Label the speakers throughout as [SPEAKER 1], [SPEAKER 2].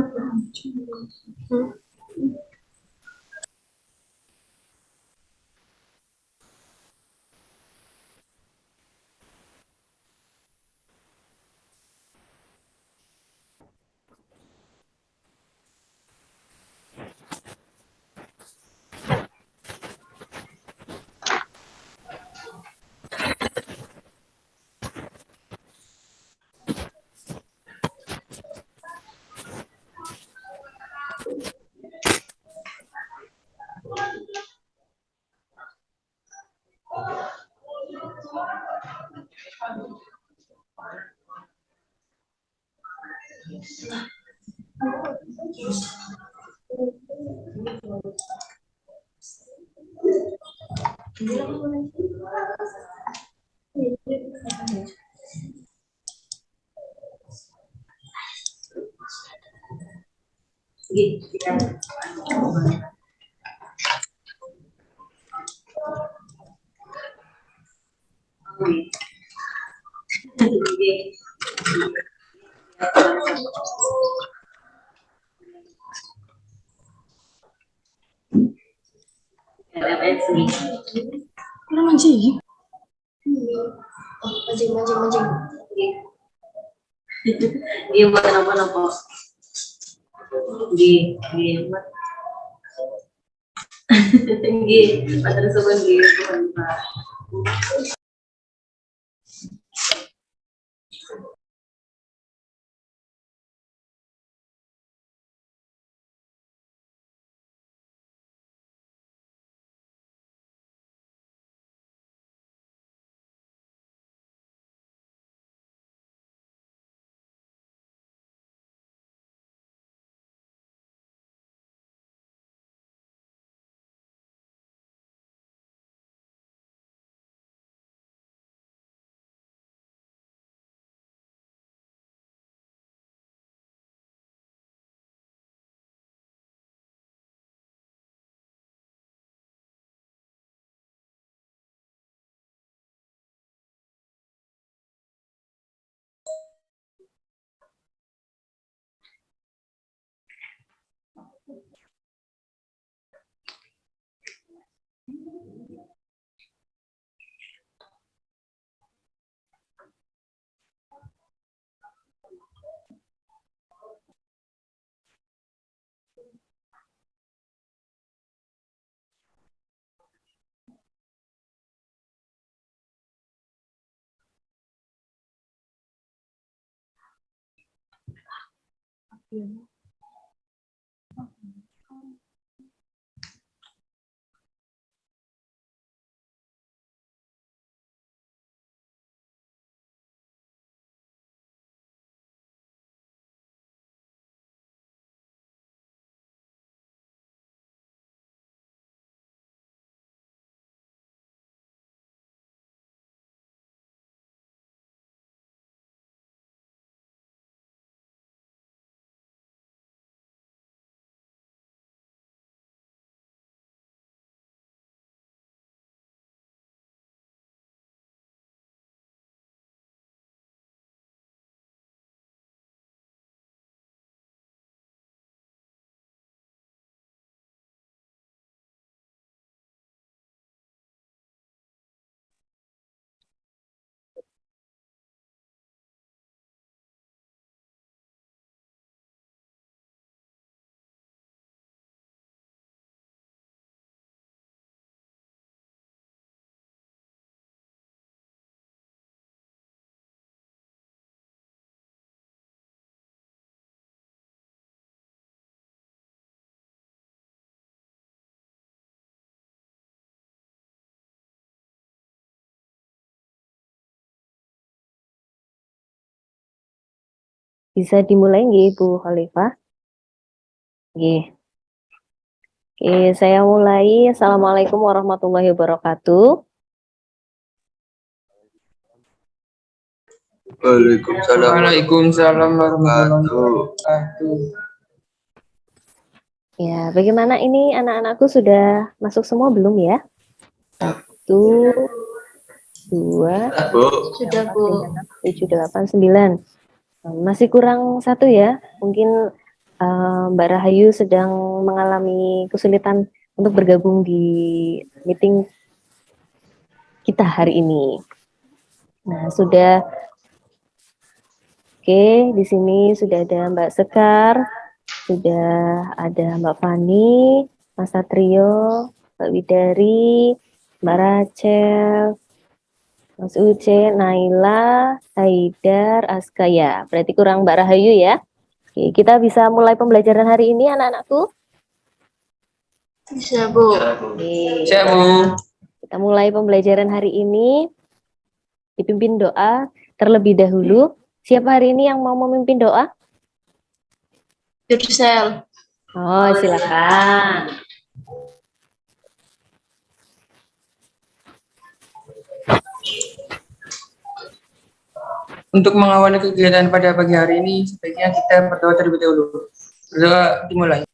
[SPEAKER 1] Ano mancing? Mancing. Iya, buat apa-apa. Di pada sebuah gitu kan Pak.
[SPEAKER 2] Bisa dimulai nggih Bu Khalifah? Nggih. Oke, saya mulai. Assalamualaikum warahmatullahi wabarakatuh.
[SPEAKER 3] Waalaikumsalam warahmatullahi wabarakatuh.
[SPEAKER 2] Ya, bagaimana ini anak-anakku sudah masuk semua belum ya? 1, 2,
[SPEAKER 1] Sudah Bu.
[SPEAKER 2] 7, 8, 9. Masih kurang 1 ya. Mungkin Mbak Rahayu sedang mengalami kesulitan untuk bergabung di meeting kita hari ini. Nah, sudah oke, di sini sudah ada Mbak Sekar, sudah ada Mbak Fani, Mas Satrio, Mbak Widari, Mbak Rachel, Mas Uce, Naila, Haidar, Askaya. Berarti kurang Mbak Rahayu ya. Oke, kita bisa mulai pembelajaran hari ini anak-anakku.
[SPEAKER 1] Bisa, Bu.
[SPEAKER 2] Oke,
[SPEAKER 3] Siap, Bu.
[SPEAKER 2] kita mulai pembelajaran hari ini. Dipimpin doa terlebih dahulu. Siapa hari ini yang mau memimpin doa?
[SPEAKER 1] Yursel.
[SPEAKER 2] Oh, silakan.
[SPEAKER 3] Untuk mengawali kegiatan pada pagi hari ini, sebaiknya kita berdoa terlebih dahulu. Berdoa dimulai.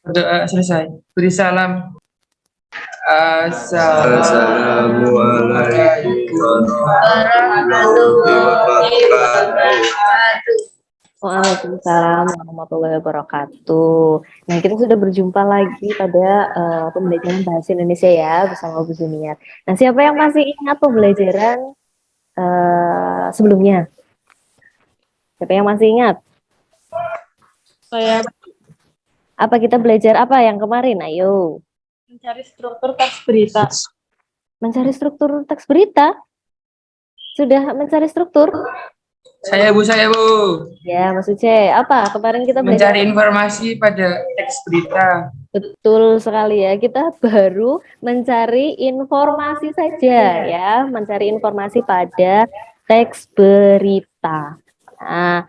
[SPEAKER 3] Berdoa selesai. Beri salam. Assalamualaikum warahmatullahi wabarakatuh.
[SPEAKER 2] Waalaikumsalam warahmatullahi wabarakatuh. Nah, kita sudah berjumpa lagi pada pembelajaran bahasa Indonesia ya bersama Bu Zuniar. Nah, siapa yang masih ingat pembelajaran sebelumnya? Siapa yang masih ingat?
[SPEAKER 1] Saya
[SPEAKER 2] Apa kita belajar apa yang kemarin? Ayo.
[SPEAKER 1] mencari struktur teks berita.
[SPEAKER 2] Mencari struktur teks berita. Sudah mencari struktur?
[SPEAKER 3] Saya Bu.
[SPEAKER 2] Ya, Mas Uce. Apa? Kemarin kita belajar
[SPEAKER 3] Mencari informasi pada teks berita.
[SPEAKER 2] betul sekali ya. Kita baru mencari informasi saja ya, mencari informasi pada teks berita. Nah,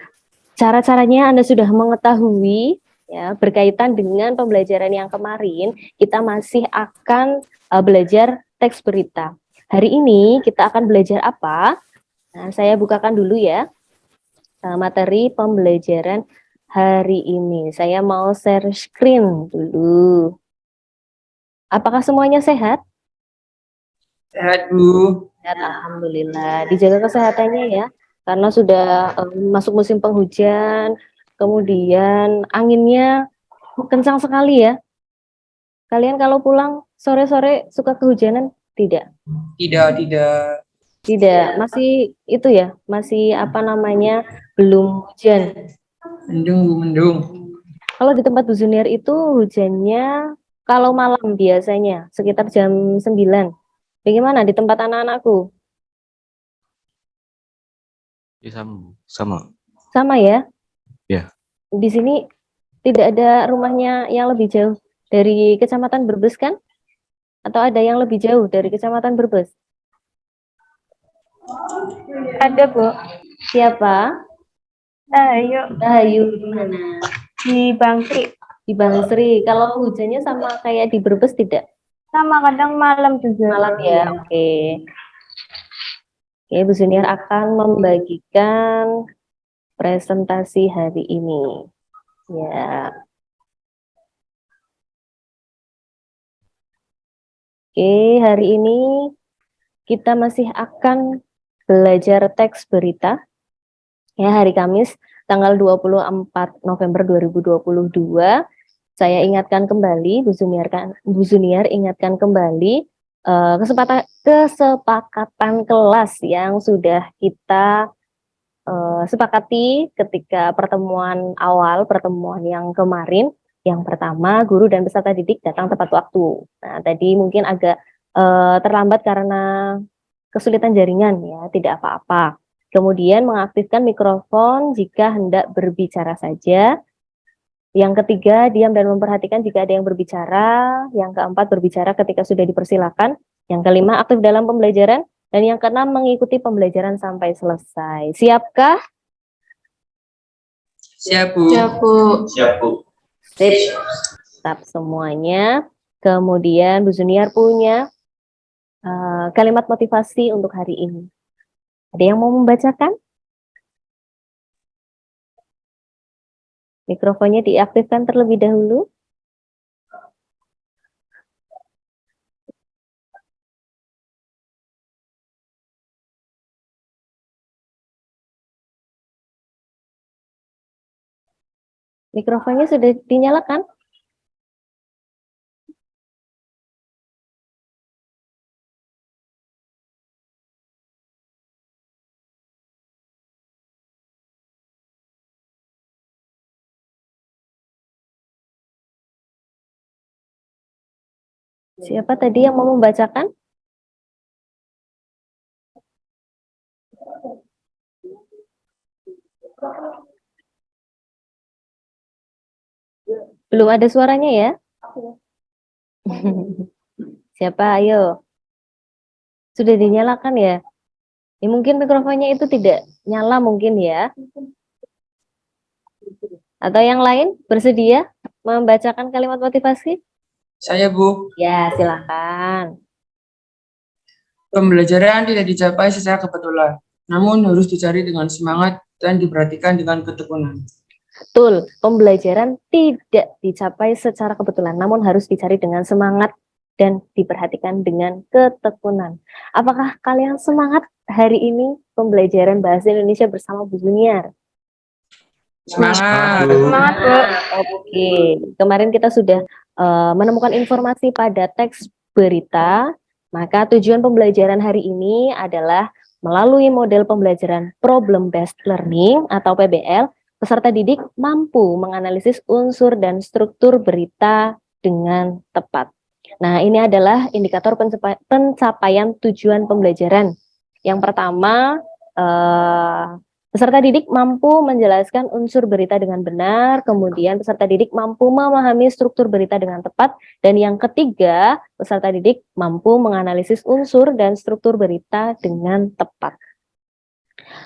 [SPEAKER 2] cara-caranya Anda sudah mengetahui ya, berkaitan dengan pembelajaran yang kemarin, kita masih akan belajar teks berita. Hari ini kita akan belajar apa? Nah, saya bukakan dulu ya materi pembelajaran hari ini. Saya mau share screen dulu. Apakah semuanya sehat?
[SPEAKER 3] Sehat, Bu.
[SPEAKER 2] Sehat, alhamdulillah. Dijaga kesehatannya ya, karena sudah masuk musim penghujan, kemudian anginnya kencang sekali ya. Kalian kalau pulang sore-sore suka kehujanan? Tidak.
[SPEAKER 3] Tidak.
[SPEAKER 2] Tidak, masih itu ya, masih apa namanya, belum hujan.
[SPEAKER 3] Mendung, Bu, mendung.
[SPEAKER 2] Kalau di tempat Bu Junior itu hujannya kalau malam biasanya sekitar jam 9. Bagaimana di tempat anak-anakku?
[SPEAKER 4] Ya, sama.
[SPEAKER 2] Sama ya?
[SPEAKER 4] Ya.
[SPEAKER 2] Di sini tidak ada rumahnya yang lebih jauh dari Kecamatan Brebes kan? Atau ada yang lebih jauh dari Kecamatan Brebes?
[SPEAKER 1] Ada, Bu.
[SPEAKER 2] Siapa?
[SPEAKER 1] Ayo
[SPEAKER 2] Rahayu di mana?
[SPEAKER 1] di Bangkri.
[SPEAKER 2] Di Bangsri. Kalau hujannya sama kayak di Brebes tidak?
[SPEAKER 1] Sama kadang malam juga.
[SPEAKER 2] Malam ya, oke. Oke, Bu Junior akan membagikan presentasi hari ini. Ya. Oke, hari ini kita masih akan belajar teks berita. Ya, hari Kamis tanggal 24 November 2022. Saya ingatkan kembali, Bu Junior ingatkan kembali kesepakatan kelas yang sudah kita sepakati ketika pertemuan awal, pertemuan yang kemarin. Yang pertama, guru dan peserta didik datang tepat waktu. Nah, tadi mungkin agak terlambat karena kesulitan jaringan ya, tidak apa-apa. Kemudian mengaktifkan mikrofon jika hendak berbicara saja. Yang ketiga, diam dan memperhatikan jika ada yang berbicara. Yang keempat, berbicara ketika sudah dipersilakan. Yang kelima, aktif dalam pembelajaran. Dan yang keenam, mengikuti pembelajaran sampai selesai. Siapkah?
[SPEAKER 3] Siap, Bu.
[SPEAKER 1] Siap, Bu.
[SPEAKER 2] Sip. Tetap semuanya. Kemudian Bu Junior punya kalimat motivasi untuk hari ini. Ada yang mau membacakan? Mikrofonnya diaktifkan terlebih dahulu. Mikrofonnya sudah dinyalakan? Siapa tadi yang mau membacakan? Belum ada suaranya ya? Siapa? Ayo. Sudah dinyalakan ya? Ya mungkin mikrofonnya itu tidak nyala mungkin ya. Atau yang lain bersedia membacakan kalimat motivasi?
[SPEAKER 3] Saya, Bu.
[SPEAKER 2] Ya, silakan.
[SPEAKER 3] Pembelajaran tidak dicapai secara kebetulan, namun harus dicari dengan semangat dan diperhatikan dengan ketekunan.
[SPEAKER 2] Betul, pembelajaran tidak dicapai secara kebetulan, namun harus dicari dengan semangat dan diperhatikan dengan ketekunan. Apakah kalian semangat hari ini pembelajaran bahasa Indonesia bersama Bu Junior?
[SPEAKER 3] Semangat.
[SPEAKER 1] Semangat, Bu.
[SPEAKER 2] Oke, kemarin kita sudah menemukan informasi pada teks berita, maka tujuan pembelajaran hari ini adalah melalui model pembelajaran Problem Based Learning atau PBL, peserta didik mampu menganalisis unsur dan struktur berita dengan tepat. Nah, ini adalah indikator pencapaian tujuan pembelajaran. Yang pertama, peserta didik mampu menjelaskan unsur berita dengan benar, kemudian peserta didik mampu memahami struktur berita dengan tepat, dan yang ketiga, peserta didik mampu menganalisis unsur dan struktur berita dengan tepat.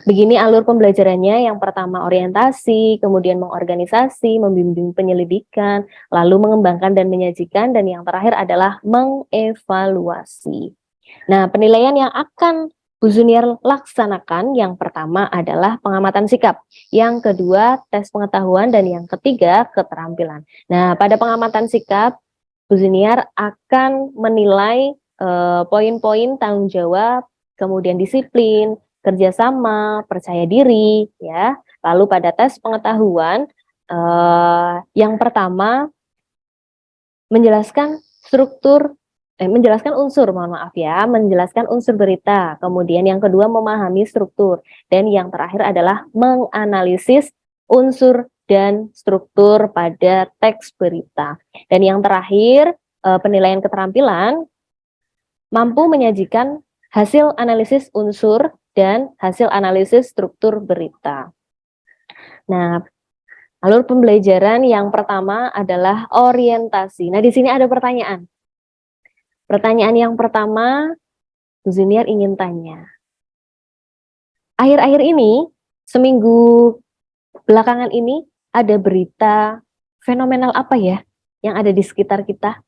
[SPEAKER 2] Begini alur pembelajarannya, yang pertama orientasi, kemudian mengorganisasi, membimbing penyelidikan, lalu mengembangkan dan menyajikan, dan yang terakhir adalah mengevaluasi. Nah, penilaian yang akan Bu Junior laksanakan yang pertama adalah pengamatan sikap, yang kedua tes pengetahuan, dan yang ketiga keterampilan. Nah, pada pengamatan sikap, Bu Junior akan menilai poin-poin tanggung jawab, kemudian disiplin, kerjasama, percaya diri, ya. Lalu pada tes pengetahuan, yang pertama menjelaskan menjelaskan unsur berita. Kemudian yang kedua memahami struktur, dan yang terakhir adalah menganalisis unsur dan struktur pada teks berita. Dan yang terakhir penilaian keterampilan mampu menyajikan hasil analisis unsur dan hasil analisis struktur berita. Nah, alur pembelajaran yang pertama adalah orientasi. Nah, di sini ada pertanyaan. Pertanyaan yang pertama, Bu Junior ingin tanya. Akhir-akhir ini, seminggu belakangan ini, ada berita fenomenal apa ya yang ada di sekitar kita?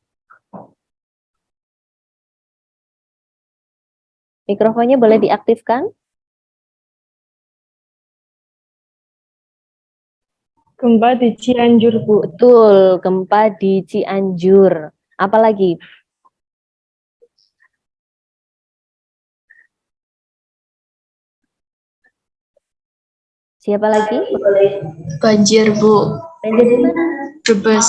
[SPEAKER 2] Mikrofonnya boleh diaktifkan?
[SPEAKER 1] Gempa di Cianjur, Bu.
[SPEAKER 2] Betul, gempa di Cianjur. Apalagi? Siapa lagi?
[SPEAKER 5] Banjir, Bu.
[SPEAKER 2] Banjir di mana?
[SPEAKER 5] Brebes.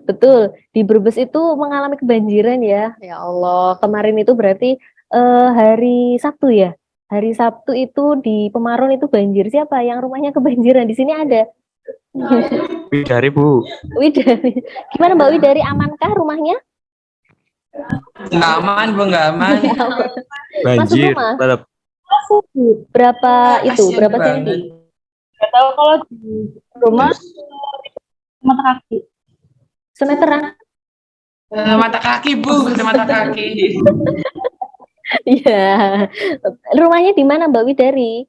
[SPEAKER 2] Betul, di Brebes itu mengalami kebanjiran ya. Ya Allah, kemarin itu berarti hari Sabtu ya. Hari Sabtu itu di Pemarun itu banjir. Siapa yang rumahnya kebanjiran? Di sini ada.
[SPEAKER 4] Widari, Bu.
[SPEAKER 2] Widari. Gimana Mbak Widari, amankah rumahnya?
[SPEAKER 3] Nggak aman, Bu, nggak aman.
[SPEAKER 4] Banjir.
[SPEAKER 2] rumah?
[SPEAKER 4] Tetap.
[SPEAKER 2] Berapa itu?
[SPEAKER 3] Kasian
[SPEAKER 2] Berapa
[SPEAKER 3] banget.
[SPEAKER 2] senti?
[SPEAKER 1] Gak tahu kalau di rumah mata kaki.
[SPEAKER 2] Semeteran?
[SPEAKER 3] Mata kaki, Bu, mata kaki.
[SPEAKER 2] Iya. Rumahnya di mana Mbak Widari?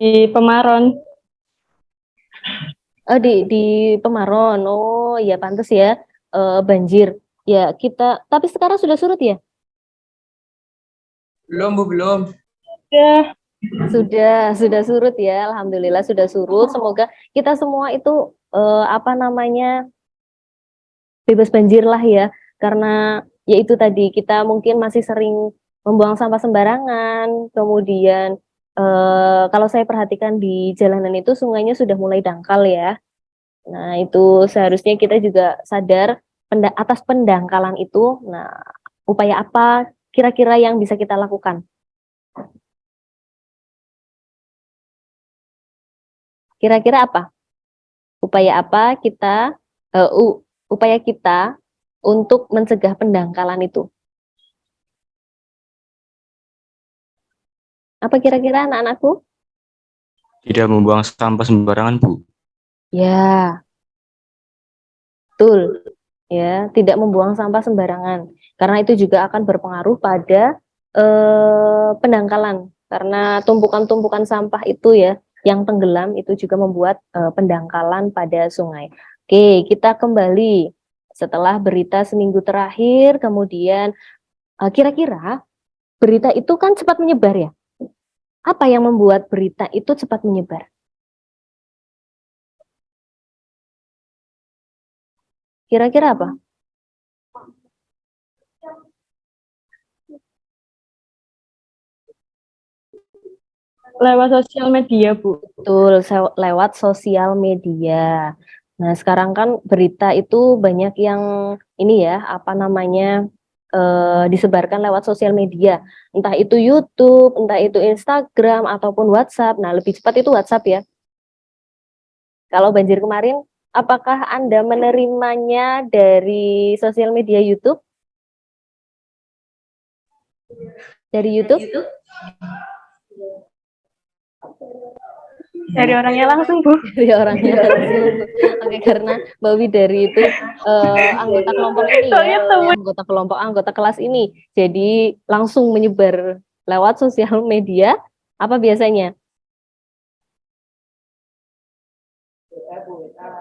[SPEAKER 1] Di Pemaron.
[SPEAKER 2] Oh, di Pemaron. Oh, ya pantas ya. Banjir. Ya, tapi sekarang sudah surut ya?
[SPEAKER 3] Belum, Bu, belum.
[SPEAKER 1] Ya,
[SPEAKER 2] Sudah surut ya. Alhamdulillah sudah surut. Semoga kita semua itu bebas banjir lah ya. Karena ya itu tadi kita mungkin masih sering membuang sampah sembarangan, kemudian kalau saya perhatikan di jalanan itu sungainya sudah mulai dangkal ya. Nah, itu seharusnya kita juga sadar atas pendangkalan itu. Nah, upaya apa kira-kira yang bisa kita lakukan? Kira-kira apa? Upaya apa upaya kita untuk mencegah pendangkalan itu? Apa kira-kira anak-anakku?
[SPEAKER 4] Tidak membuang sampah sembarangan, Bu.
[SPEAKER 2] Ya, betul. Ya, tidak membuang sampah sembarangan. Karena itu juga akan berpengaruh pada pendangkalan. Karena tumpukan-tumpukan sampah itu ya, yang tenggelam itu juga membuat pendangkalan pada sungai. Oke, kita kembali setelah berita seminggu terakhir, kemudian kira-kira berita itu kan cepat menyebar ya. Apa yang membuat berita itu cepat menyebar? Kira-kira apa?
[SPEAKER 1] Lewat sosial media, Bu.
[SPEAKER 2] Betul, lewat sosial media. Nah, sekarang kan berita itu banyak yang ini ya, apa namanya, disebarkan lewat sosial media. Entah itu YouTube, entah itu Instagram, ataupun WhatsApp. Nah, lebih cepat itu WhatsApp ya. Kalau banjir kemarin, apakah Anda menerimanya dari sosial media YouTube? Dari YouTube?
[SPEAKER 1] Dari orangnya langsung, Bu.
[SPEAKER 2] Dari orangnya langsung. Oke, karena Mbak Widari itu anggota kelompok ini
[SPEAKER 1] Soalnya
[SPEAKER 2] ya, anggota kelas ini. Jadi langsung menyebar lewat sosial media. Apa biasanya?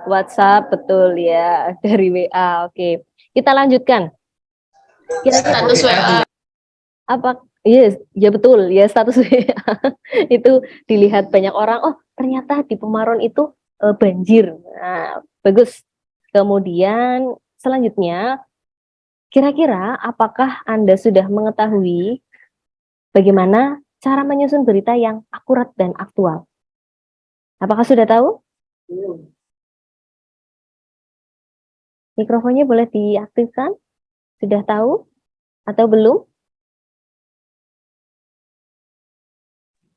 [SPEAKER 2] WhatsApp, betul ya, dari WA. Oke. Kita lanjutkan. Kira-kira
[SPEAKER 5] Status WA.
[SPEAKER 2] apa? Yes, ya betul, ya status WA. Itu dilihat banyak orang, oh ternyata di Pemaron itu banjir. Nah, bagus. Kemudian selanjutnya, kira-kira apakah Anda sudah mengetahui bagaimana cara menyusun berita yang akurat dan aktual? Apakah sudah tahu? Mikrofonnya boleh diaktifkan? Sudah tahu atau belum?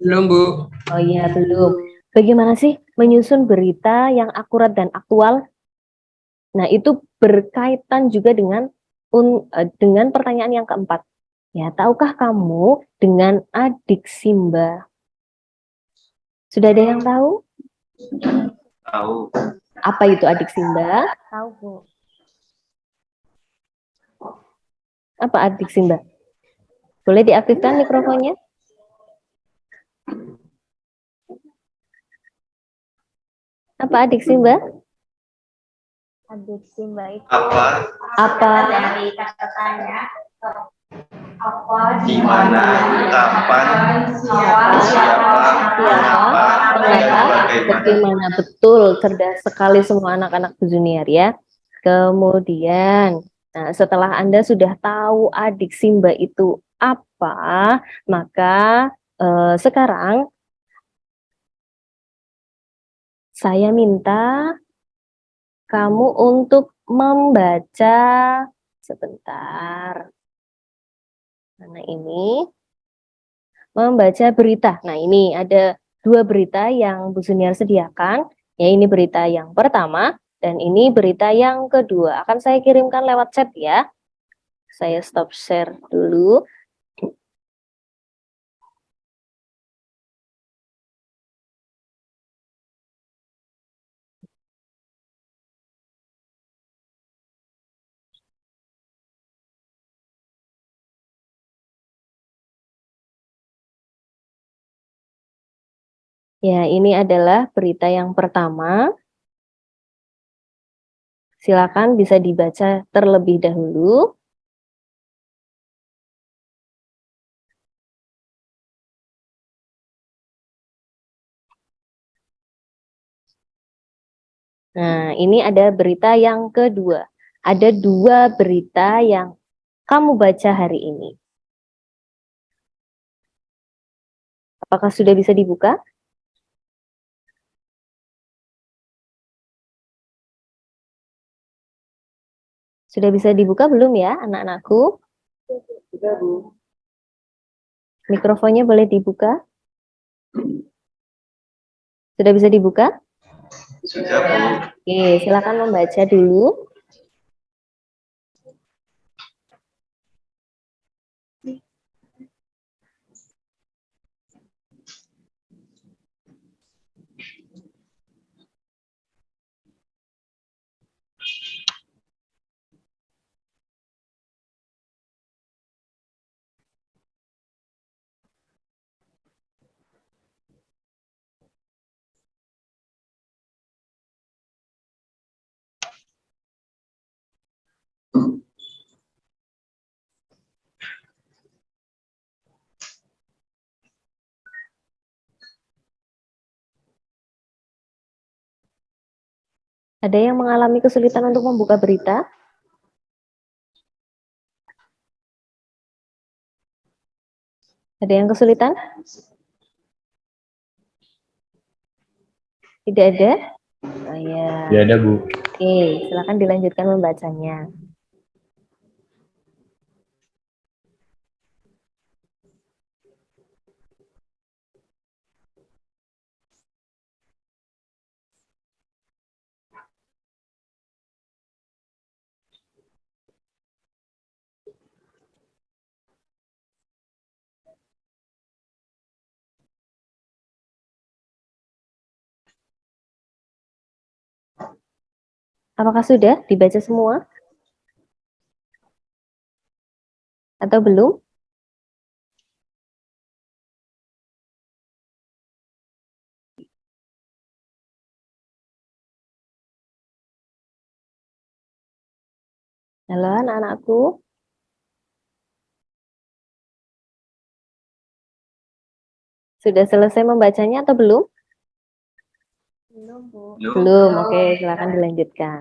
[SPEAKER 3] Belum, Bu.
[SPEAKER 2] Oh iya, belum. Bagaimana sih menyusun berita yang akurat dan aktual? Nah, itu berkaitan juga dengan pertanyaan yang keempat. Ya, tahukah kamu dengan adik Simba? Sudah ada yang tahu?
[SPEAKER 4] Tahu.
[SPEAKER 2] Apa itu adik Simba?
[SPEAKER 6] Tahu, Bu.
[SPEAKER 2] Apa adik Simba? Boleh diaktifkan mikrofonnya? Apa adik Simba?
[SPEAKER 6] Adik Simba itu
[SPEAKER 2] Apa?
[SPEAKER 6] dari kata tanya. Apa,
[SPEAKER 7] Di mana, kapan, siapa,
[SPEAKER 2] Kenapa? Bagaimana? Betul, cerdas sekali semua anak-anak Bu Junior ya. Kemudian, nah setelah Anda sudah tahu adik Simba itu apa, maka sekarang saya minta kamu untuk membaca sebentar. Mana ini? Membaca berita. Nah, ini ada dua berita yang Bu Junior sediakan. Ya, ini berita yang pertama dan ini berita yang kedua. Akan saya kirimkan lewat chat ya. Saya stop share dulu. Ya, ini adalah berita yang pertama. Silakan bisa dibaca terlebih dahulu. Nah, ini ada berita yang kedua. Ada dua berita yang kamu baca hari ini. Apakah sudah bisa dibuka? Sudah bisa dibuka belum ya anak-anakku?
[SPEAKER 3] Sudah, Bu.
[SPEAKER 2] Mikrofonnya boleh dibuka? Sudah bisa dibuka?
[SPEAKER 7] Sudah, Bu.
[SPEAKER 2] Oke, silakan membaca dulu. Ada yang mengalami kesulitan untuk membuka berita? Ada yang kesulitan? Tidak ada? Oh ya.
[SPEAKER 4] Tidak ada, Bu.
[SPEAKER 2] Oke, silakan dilanjutkan membacanya. Apakah sudah dibaca semua? Atau belum? Halo anak-anakku. Sudah selesai membacanya atau belum? Belum, oke, silakan dilanjutkan.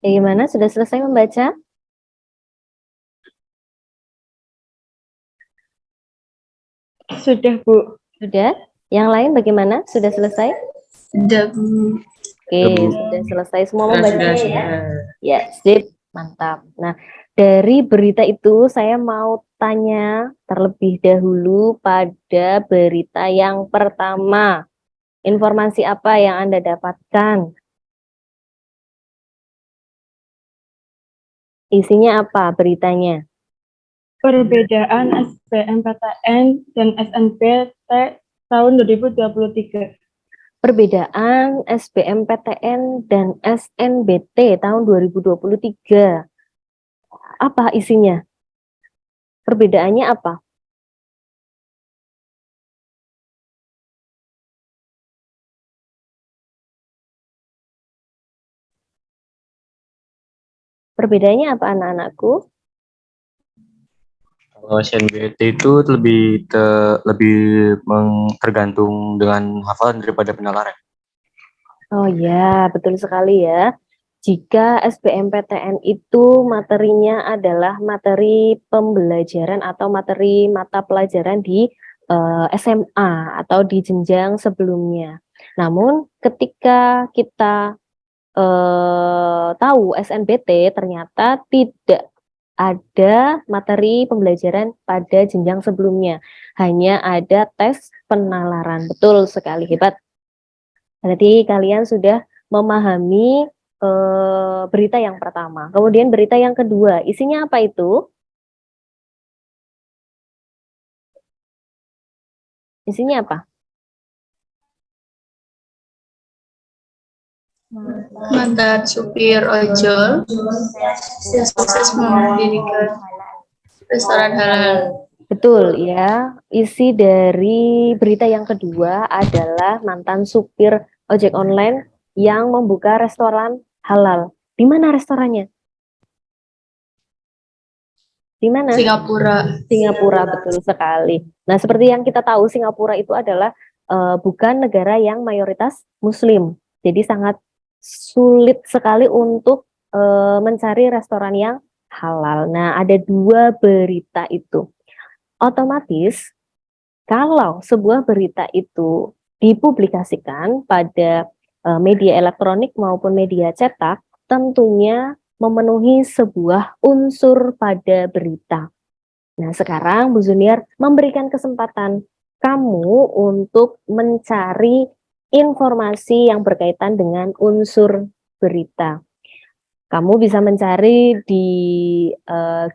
[SPEAKER 2] Bagaimana? Sudah selesai membaca?
[SPEAKER 1] Sudah, Bu.
[SPEAKER 2] Sudah? Yang lain bagaimana? Sudah selesai?
[SPEAKER 5] Sudah, Bu.
[SPEAKER 2] Oke,
[SPEAKER 4] Bu.
[SPEAKER 2] sudah selesai semua
[SPEAKER 3] Sudah,
[SPEAKER 2] membacanya ya?
[SPEAKER 3] sudah.
[SPEAKER 2] Ya, sip. Mantap. Nah, dari berita itu saya mau tanya terlebih dahulu pada berita yang pertama. Informasi apa yang Anda dapatkan? Isinya apa beritanya?
[SPEAKER 1] Perbedaan SBMPTN dan SNBT tahun 2023.
[SPEAKER 2] Perbedaan SBMPTN dan SNBT tahun 2023. Apa isinya? Perbedaannya apa? Perbedaannya apa anak-anakku?
[SPEAKER 4] Kalau SNBT itu lebih tergantung dengan hafalan daripada penalaran.
[SPEAKER 2] Oh ya, betul sekali ya. Jika SBMPTN itu materinya adalah materi pembelajaran atau materi mata pelajaran di SMA atau di jenjang sebelumnya. Namun ketika kita tahu SNBT ternyata tidak ada materi pembelajaran pada jenjang sebelumnya. Hanya ada tes penalaran. Betul sekali, hebat. Berarti kalian sudah memahami berita yang pertama. Kemudian berita yang kedua, isinya apa itu? Isinya apa?
[SPEAKER 5] Mantan supir ojol yang sukses mendirikan restoran halal.
[SPEAKER 2] Betul ya. Isi dari berita yang kedua adalah mantan supir ojek online yang membuka restoran halal. Di mana restorannya? Di mana?
[SPEAKER 5] Singapura.
[SPEAKER 2] Singapura, betul sekali. Nah, seperti yang kita tahu, Singapura itu adalah bukan negara yang mayoritas Muslim. Jadi sangat sulit sekali untuk mencari restoran yang halal. Nah, ada dua berita itu. Otomatis, kalau sebuah berita itu dipublikasikan pada media elektronik maupun media cetak, tentunya memenuhi sebuah unsur pada berita. Nah, sekarang Bu Zuniar memberikan kesempatan kamu untuk mencari informasi yang berkaitan dengan unsur berita. Kamu bisa mencari di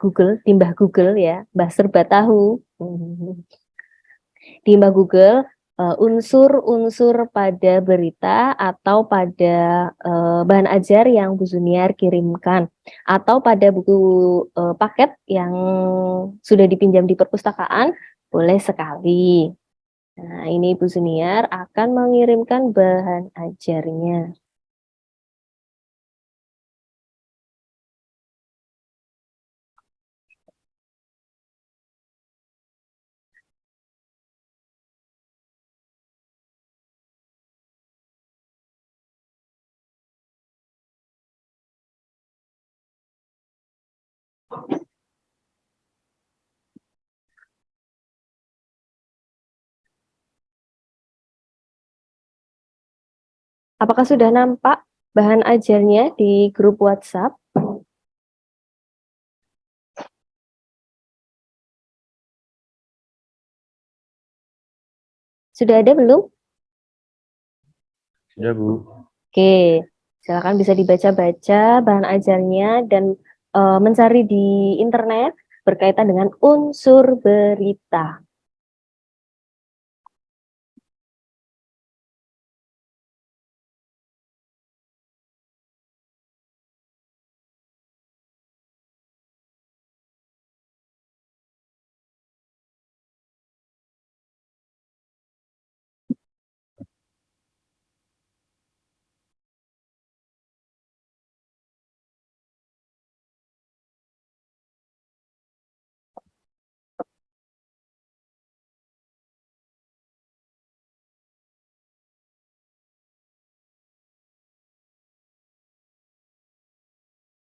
[SPEAKER 2] Google, di Mbah Google ya, Mbah Serba Tahu. Di Mbah Google, unsur-unsur pada berita atau pada bahan ajar yang Bu Zuniar kirimkan, atau pada buku paket yang sudah dipinjam di perpustakaan, boleh sekali. Nah, ini Bu Zuniar akan mengirimkan bahan ajarnya. Apakah sudah nampak bahan ajarnya di grup WhatsApp? Sudah ada belum?
[SPEAKER 4] Sudah, Bu.
[SPEAKER 2] Oke, silakan bisa dibaca-baca bahan ajarnya dan mencari di internet berkaitan dengan unsur berita.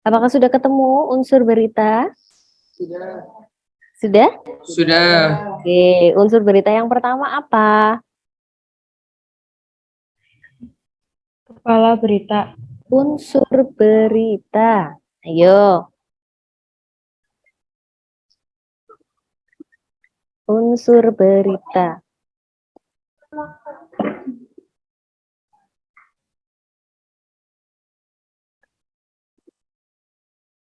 [SPEAKER 2] Apakah sudah ketemu unsur berita?
[SPEAKER 3] Sudah.
[SPEAKER 2] Sudah?
[SPEAKER 3] Sudah.
[SPEAKER 2] Oke, unsur berita yang pertama apa?
[SPEAKER 1] Kepala berita.
[SPEAKER 2] Unsur berita. Ayo. Unsur berita.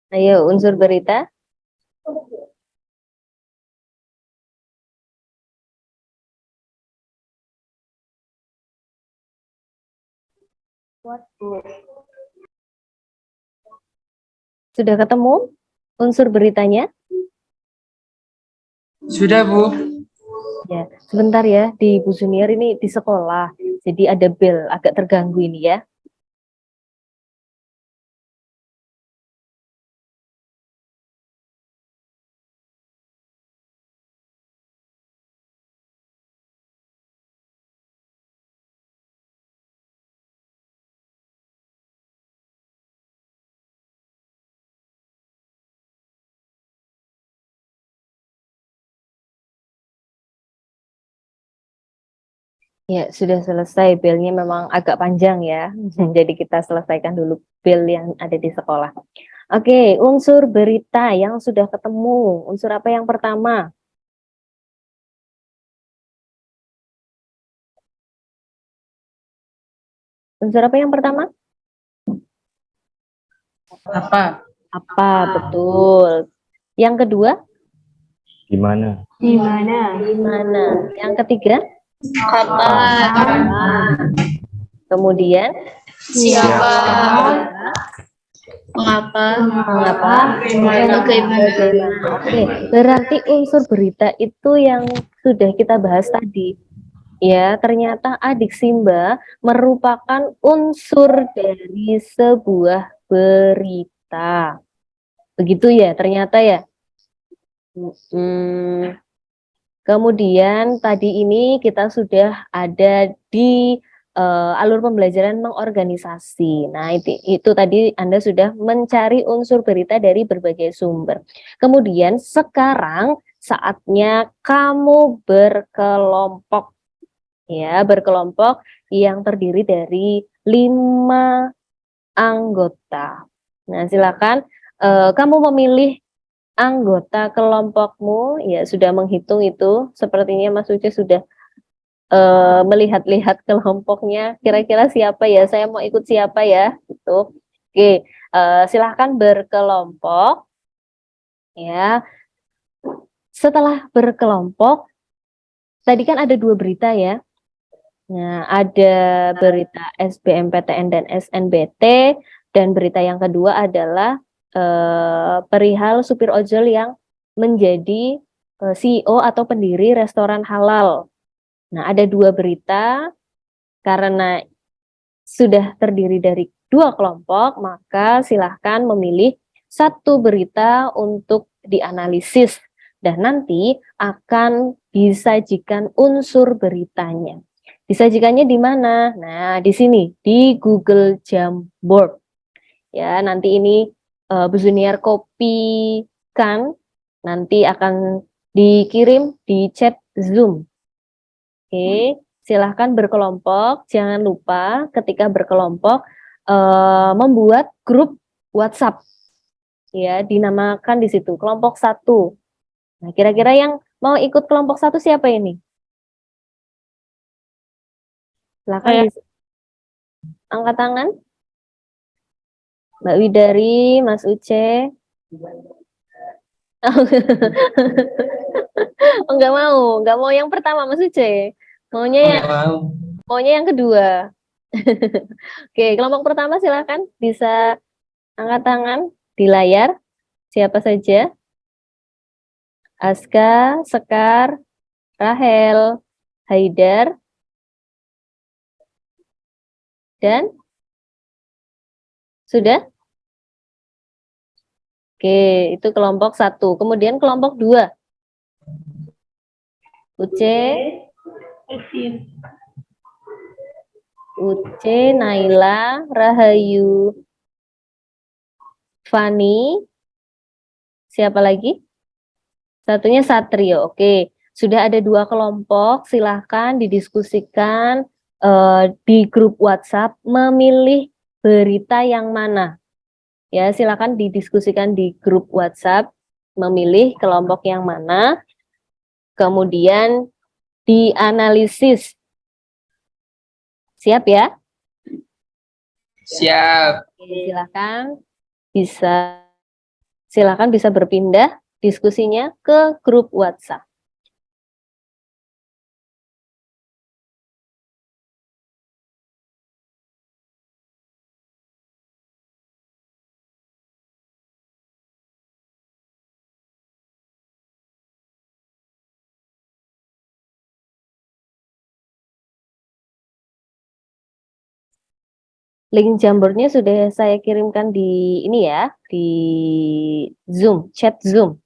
[SPEAKER 2] Ayo, unsur berita. Sudah ketemu unsur beritanya?
[SPEAKER 3] Sudah, Bu.
[SPEAKER 2] Ya, sebentar ya, di Bu Junior ini di sekolah. Jadi ada bel, agak terganggu ini ya. Ya, sudah selesai. Belnya memang agak panjang ya. Jadi kita selesaikan dulu bel yang ada di sekolah. Oke, unsur berita yang sudah ketemu. Unsur apa yang pertama? Unsur apa yang pertama?
[SPEAKER 3] Apa?
[SPEAKER 2] Apa, betul. Yang kedua,
[SPEAKER 4] Gimana?
[SPEAKER 1] Di mana?
[SPEAKER 2] di mana? Yang ketiga,
[SPEAKER 5] Kapan?
[SPEAKER 2] kemudian,
[SPEAKER 5] Siapa? Mengapa?
[SPEAKER 2] mengapa,
[SPEAKER 5] Bagaimana?
[SPEAKER 2] bagaimana. Oke, berarti unsur berita itu yang sudah kita bahas tadi. Ya, ternyata adik Simba merupakan unsur dari sebuah berita. Begitu ya, ternyata ya. Hmm, Kemudian tadi ini kita sudah ada di alur pembelajaran mengorganisasi. Nah, itu tadi Anda sudah mencari unsur berita dari berbagai sumber. Kemudian sekarang saatnya kamu berkelompok. Ya, berkelompok yang terdiri dari 5 anggota. Nah, silakan kamu memilih anggota kelompokmu. Ya, sudah menghitung itu. Sepertinya Mas Uce sudah melihat-lihat kelompoknya. Kira-kira siapa ya? Saya mau ikut siapa ya? Gitu. Oke, silahkan berkelompok. Ya, setelah berkelompok, tadi kan ada 2 berita ya. Nah, ada berita SBMPTN dan SNBT, dan berita yang kedua adalah perihal supir ojol yang menjadi CEO atau pendiri restoran halal. Nah, ada 2 berita, karena sudah terdiri dari 2 kelompok, maka silahkan memilih 1 berita untuk dianalisis, dan nanti akan disajikan unsur beritanya. Disajikannya di mana? Nah, di sini, di Google Jamboard. Ya, nanti ini Bu Junior kopikan, nanti akan dikirim di chat Zoom. Oke, silahkan berkelompok. Jangan lupa ketika berkelompok membuat grup WhatsApp. Ya, dinamakan di situ kelompok 1. Nah, kira-kira yang mau ikut kelompok 1 siapa ini? Silahkan angkat tangan. Mbak Widari, Mas Uce. Oh, nggak mau yang pertama Mas Uce. Maunya
[SPEAKER 3] Nggak mau.
[SPEAKER 2] maunya yang kedua. Oke, kelompok pertama silahkan bisa angkat tangan di layar. Siapa saja? Aska, Sekar, Rahel, Haidar, dan sudah? Oke, itu kelompok 1. Kemudian kelompok 2. Uce, Naila, Rahayu, Fani, siapa lagi? Satunya Satrio. Oke, sudah ada 2 kelompok. Silahkan didiskusikan di grup WhatsApp memilih berita yang mana. Ya, silakan didiskusikan di grup WhatsApp memilih kelompok yang mana, kemudian dianalisis. Siap ya?
[SPEAKER 3] Siap.
[SPEAKER 2] Oke, silakan bisa berpindah diskusinya ke grup WhatsApp. Link Jamboardnya sudah saya kirimkan di ini ya, di Zoom, chat Zoom.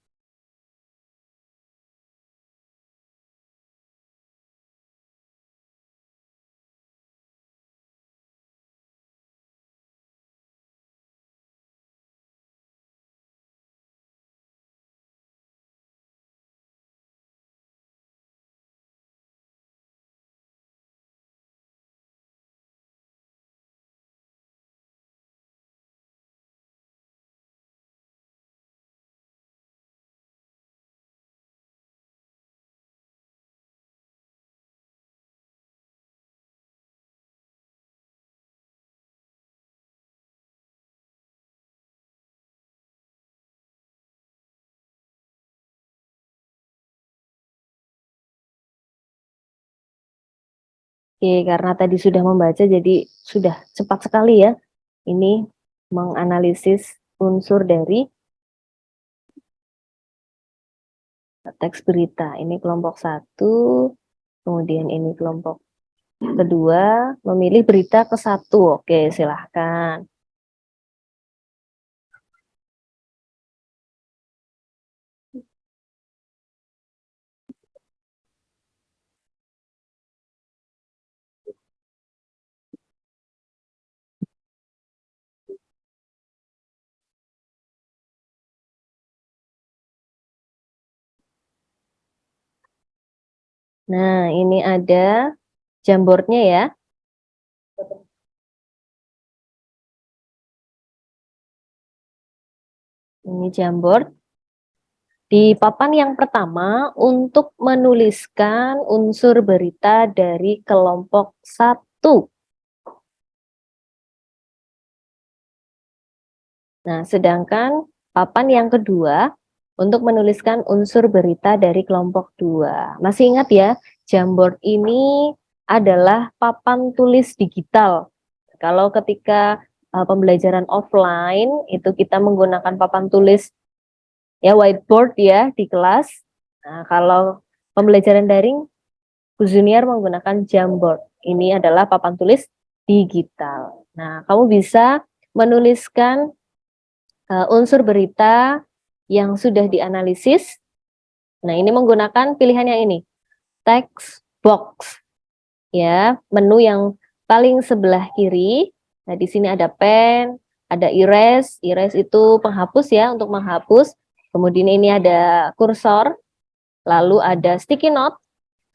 [SPEAKER 2] Oke, karena tadi sudah membaca jadi sudah cepat sekali ya. Ini menganalisis unsur dari teks berita. Ini kelompok 1, kemudian ini kelompok kedua, memilih berita ke 1. Oke, silahkan. Nah, ini ada Jamboardnya ya. Ini Jamboard. Di papan yang pertama, untuk menuliskan unsur berita dari kelompok 1. Nah, sedangkan papan yang kedua, untuk menuliskan unsur berita dari kelompok 2. Masih ingat ya, Jamboard ini adalah papan tulis digital. Kalau ketika pembelajaran offline, itu kita menggunakan papan tulis ya whiteboard ya di kelas. Nah, kalau pembelajaran daring, Bu Junior menggunakan Jamboard. Ini adalah papan tulis digital. Nah, kamu bisa menuliskan unsur berita yang sudah dianalisis. Nah, ini menggunakan pilihan yang ini, text box. Ya, menu yang paling sebelah kiri. Nah, di sini ada pen, ada erase. Erase itu penghapus ya, untuk menghapus. Kemudian ini ada kursor, lalu ada sticky note.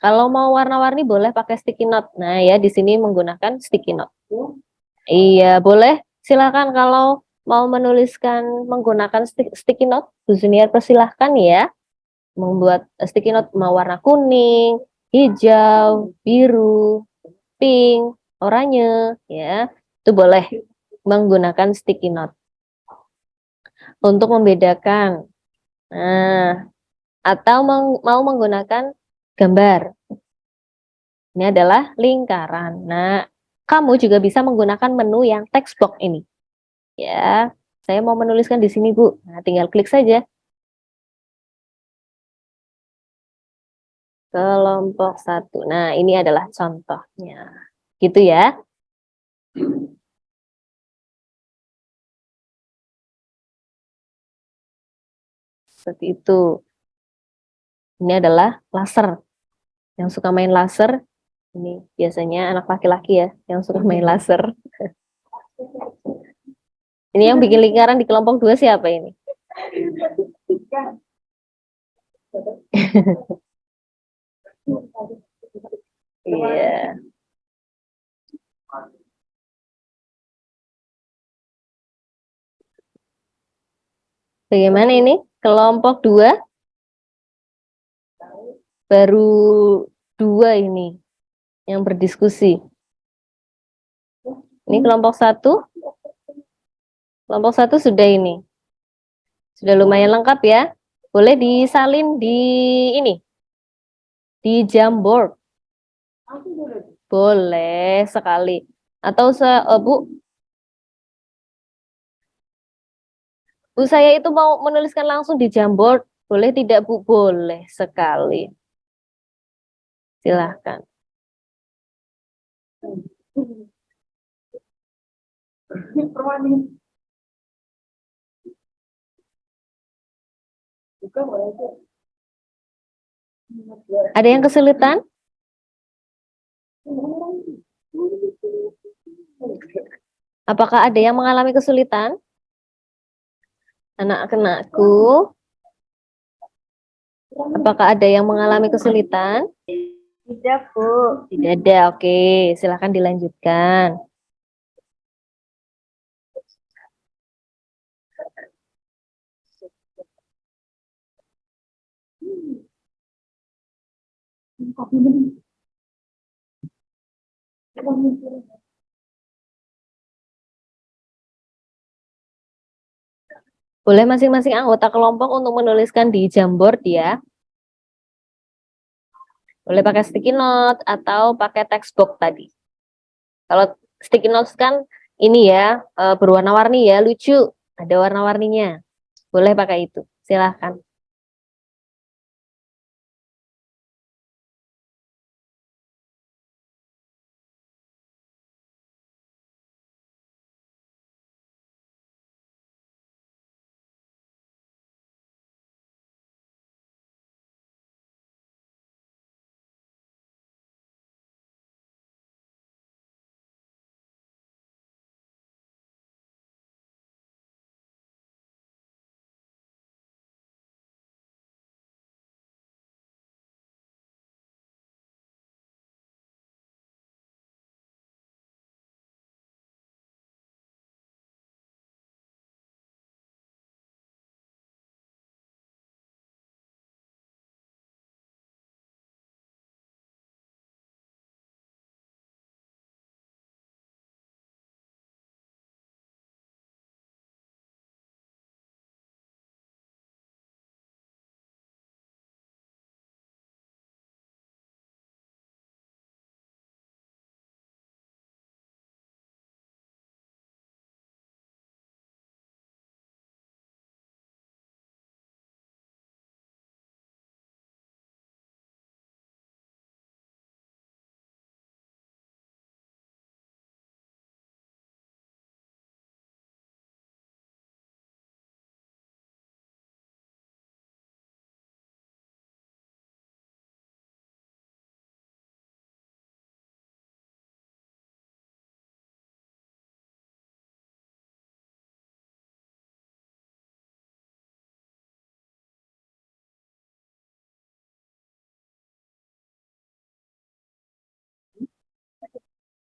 [SPEAKER 2] Kalau mau warna-warni boleh pakai sticky note. Nah ya, di sini menggunakan sticky note. Iya, boleh. Silakan kalau mau menuliskan menggunakan sticky note, Bu Junior persilahkan ya. Membuat sticky note mau warna kuning, hijau, biru, pink, oranye, ya. Itu boleh menggunakan sticky note. Untuk membedakan. Nah, atau mau menggunakan gambar. Ini adalah lingkaran. Nah, kamu juga bisa menggunakan menu yang text box ini. Ya, saya mau menuliskan di sini, Bu. Nah, tinggal klik saja. Kelompok 1. Nah, ini adalah contohnya. Gitu ya. Seperti itu. Ini adalah laser. Yang suka main laser, ini biasanya anak laki-laki ya, yang suka main laser. Ini yang bikin lingkaran di kelompok 2 siapa ini? Iya. Bagaimana ini? Kelompok 2? Baru 2 ini yang berdiskusi. Ini kelompok 1. Kelompok 1 sudah ini. Sudah lumayan lengkap ya. Boleh disalin di ini. Di Jamboard. Boleh sekali. Atau Bu saya itu mau menuliskan langsung di Jamboard. Boleh tidak Bu? Boleh sekali. Silahkan. Ada yang kesulitan? Apakah ada yang mengalami kesulitan? Anak-anakku, apakah ada yang mengalami kesulitan?
[SPEAKER 1] Tidak, Bu.
[SPEAKER 2] Tidak ada, oke. Silahkan dilanjutkan. Boleh masing-masing anggota kelompok untuk menuliskan di Jamboard ya. Boleh pakai sticky note atau pakai textbook tadi. Kalau sticky notes kan ini ya, berwarna-warni ya, lucu, ada warna-warninya. Boleh pakai itu, silahkan.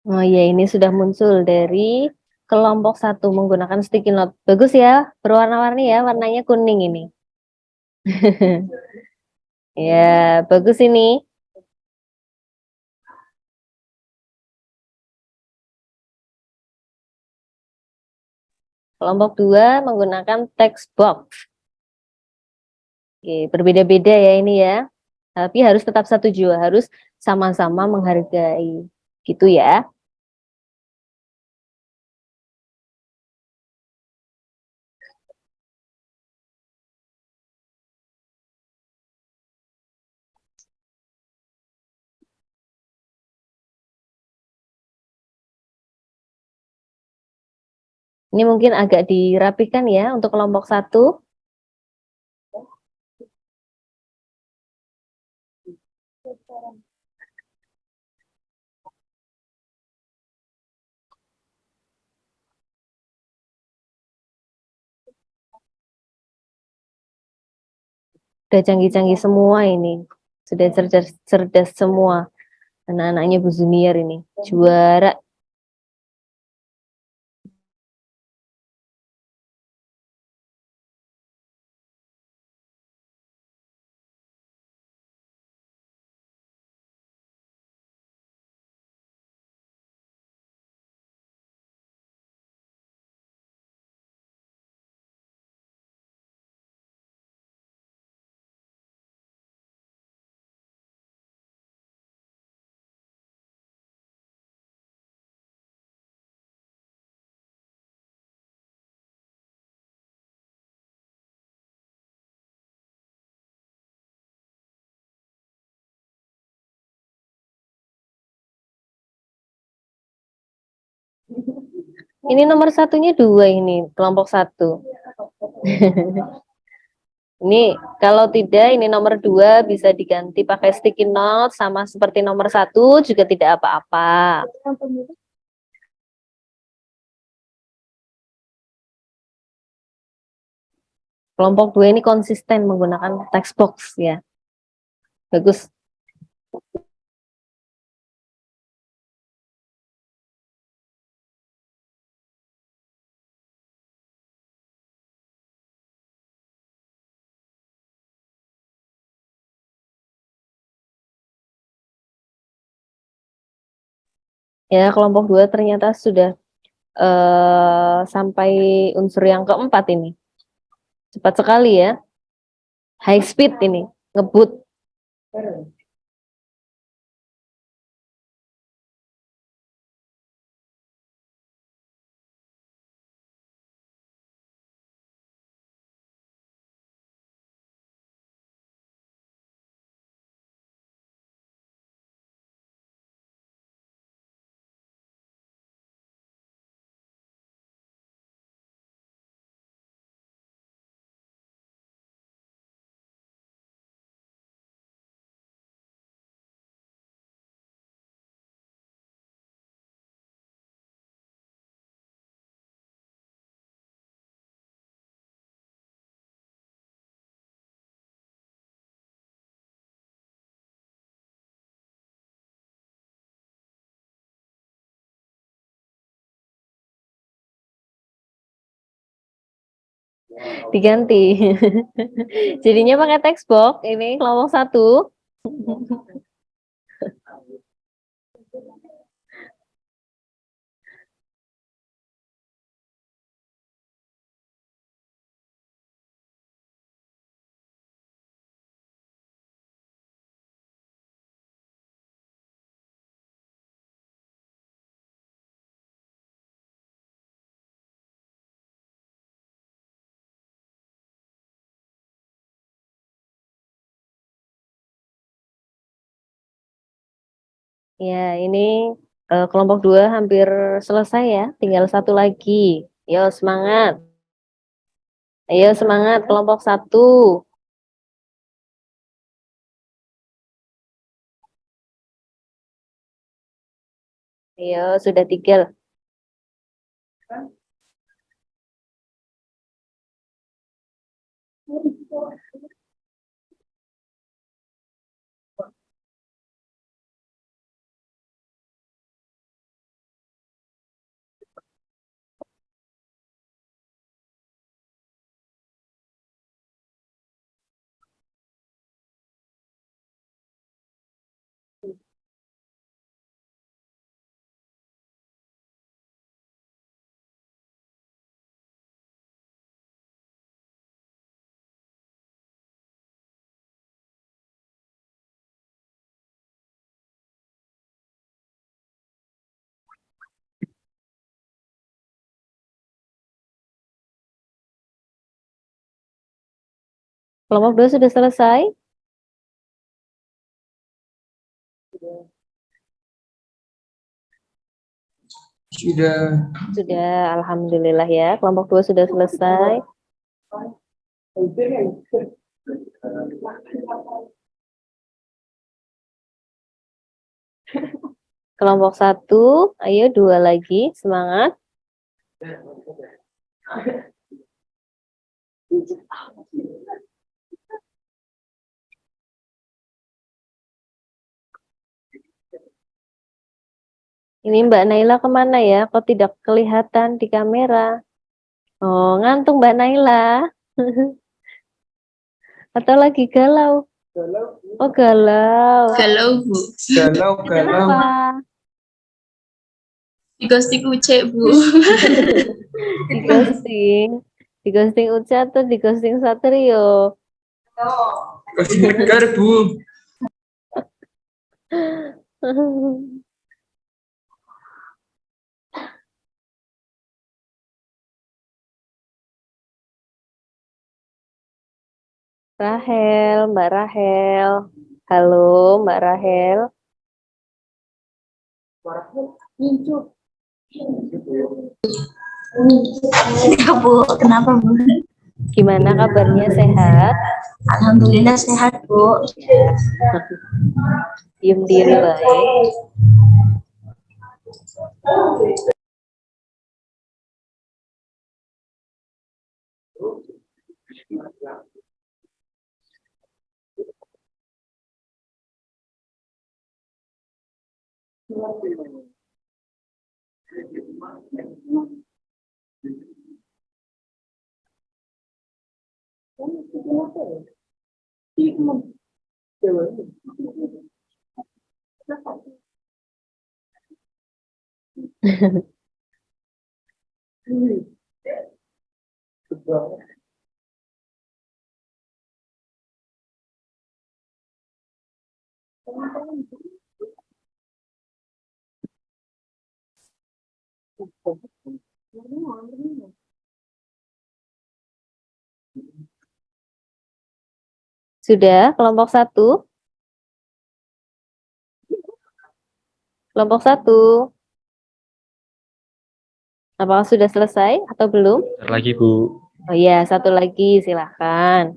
[SPEAKER 2] Oh iya, ini sudah muncul dari kelompok 1 menggunakan sticky note. Bagus ya, berwarna-warni ya, warnanya kuning ini. Ya, bagus ini. Kelompok 2 menggunakan text box. Oke, berbeda-beda ya ini ya. Tapi harus tetap satu jua, harus sama-sama menghargai. Gitu ya. Ini mungkin agak dirapikan ya untuk kelompok 1. Sudah canggih-canggih semua ini. Sudah cerdas semua. Anak-anaknya Bu Zuniar ini. Juara. Ini nomor satunya 2 ini, kelompok 1. Ini kalau tidak, ini nomor 2 bisa diganti pakai sticky note, sama seperti nomor 1 juga tidak apa-apa. Kelompok 2 ini konsisten menggunakan text box ya. Bagus. Ya, kelompok 2 ternyata sudah sampai unsur yang keempat ini. Cepat sekali ya. High speed ini, ngebut. Diganti. Jadinya pakai text box ini kelompok 1. Ya, ini kelompok 2 hampir selesai ya. Tinggal satu lagi. Yo, semangat. Ayo semangat kelompok 1. Ayo, sudah 3. Kelompok 2 sudah selesai?
[SPEAKER 3] Sudah.
[SPEAKER 2] Sudah, alhamdulillah ya. Kelompok 2 sudah selesai. Kelompok 1, ayo 2 lagi, semangat. Ini Mbak Naila kemana ya? Kok tidak kelihatan di kamera? Oh, ngantuk Mbak Naila. Atau lagi galau? Oh, galau.
[SPEAKER 5] Galau, Bu.
[SPEAKER 3] Galau.
[SPEAKER 2] Kenapa?
[SPEAKER 5] Di ghosting Ucek, Bu.
[SPEAKER 2] Di ghosting. Di ghosting Uca atau di ghosting Satrio?
[SPEAKER 3] Segar, Bu.
[SPEAKER 2] Rahel, Mbak Rahel. Halo, Mbak Rahel.
[SPEAKER 6] Ya Bu, kenapa Bu?
[SPEAKER 2] Gimana kabarnya, sehat?
[SPEAKER 6] Alhamdulillah sehat Bu.
[SPEAKER 2] Diem diri baik. Sudah, kelompok 1? Kelompok 1. Apakah sudah selesai atau belum?
[SPEAKER 4] Bentar lagi, Bu.
[SPEAKER 2] Oh iya, satu lagi, silahkan.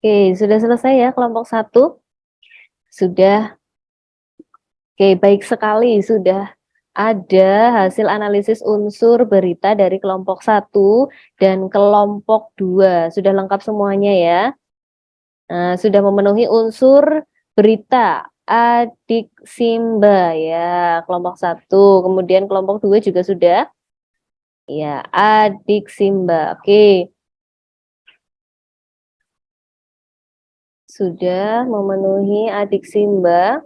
[SPEAKER 2] Oke, sudah selesai ya kelompok 1? Sudah. Oke, baik sekali. Sudah ada hasil analisis unsur berita dari kelompok 1 dan kelompok 2. Sudah lengkap semuanya ya. Nah, sudah memenuhi unsur berita adik Simba ya, kelompok 1. Kemudian kelompok 2 juga sudah. Ya, adik Simba. Oke. Sudah memenuhi adik Simba.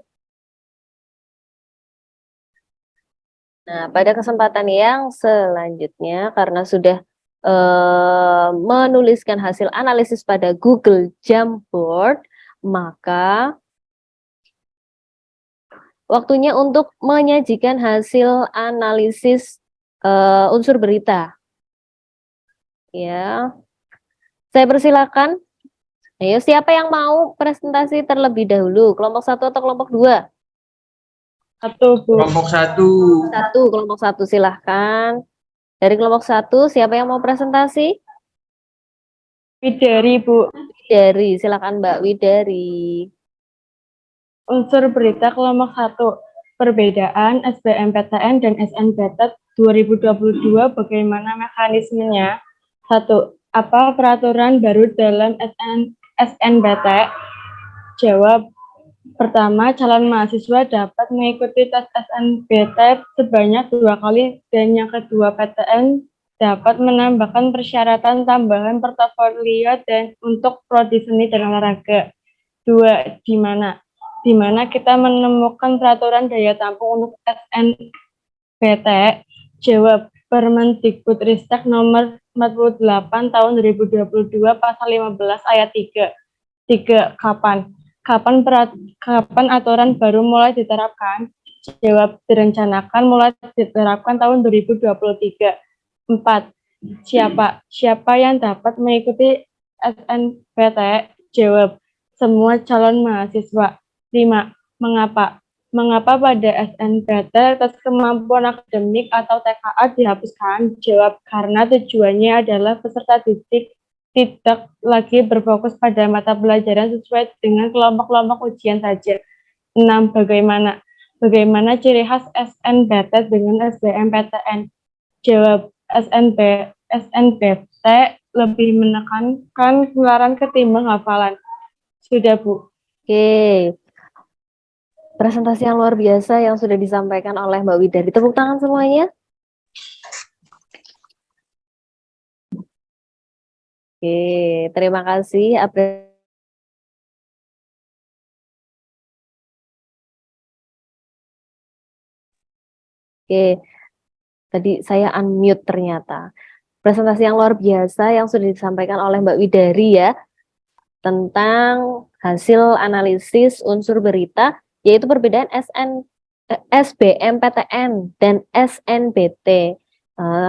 [SPEAKER 2] Nah, pada kesempatan yang selanjutnya, karena sudah menuliskan hasil analisis pada Google Jamboard, maka waktunya untuk menyajikan hasil analisis unsur berita. Ya, saya persilakan. Ayo, siapa yang mau presentasi terlebih dahulu? Kelompok 1 atau kelompok 2?
[SPEAKER 1] 1, Bu.
[SPEAKER 3] Kelompok 1.
[SPEAKER 2] 1, kelompok 1 silahkan. Dari kelompok 1, siapa yang mau presentasi?
[SPEAKER 1] Widari, Bu.
[SPEAKER 2] Widari, silakan Mbak Widari.
[SPEAKER 1] Unsur berita kelompok 1. Perbedaan SBMPTN dan SNBT 2022 bagaimana mekanismenya? 1. Apa peraturan baru dalam SNBT? Jawab. Pertama, calon mahasiswa dapat mengikuti tes SNBT sebanyak 2 kali dan yang kedua PTN dapat menambahkan persyaratan tambahan portofolio dan untuk prodi seni dan olahraga. 2. Di mana? Di mana kita menemukan peraturan daya tampung untuk SNBT? Jawab. Permendikbudristek nomor 48 tahun 2022 pasal 15 ayat 3. 3. Kapan? Kapan aturan baru mulai diterapkan? Jawab. Direncanakan mulai diterapkan tahun 2023. 4. Siapa yang dapat mengikuti SNBT? Jawab. Semua calon mahasiswa. 5. Mengapa? Mengapa pada SNBT tes kemampuan akademik atau TKA dihapuskan? Jawab. Karena tujuannya adalah peserta didik tidak lagi berfokus pada mata pelajaran sesuai dengan kelompok-kelompok ujian saja. 6. Bagaimana ciri khas SNBT dengan SBMPTN? Jawab. SNBT lebih menekankan penularan ketimbang hafalan. Sudah, Bu.
[SPEAKER 2] Oke. Presentasi yang luar biasa yang sudah disampaikan oleh Mbak Widari. Tepuk tangan semuanya. Oke, terima kasih. Oke, tadi saya unmute ternyata. Presentasi yang luar biasa yang sudah disampaikan oleh Mbak Widari ya, tentang hasil analisis unsur berita, yaitu perbedaan SBMPTN dan SNBT.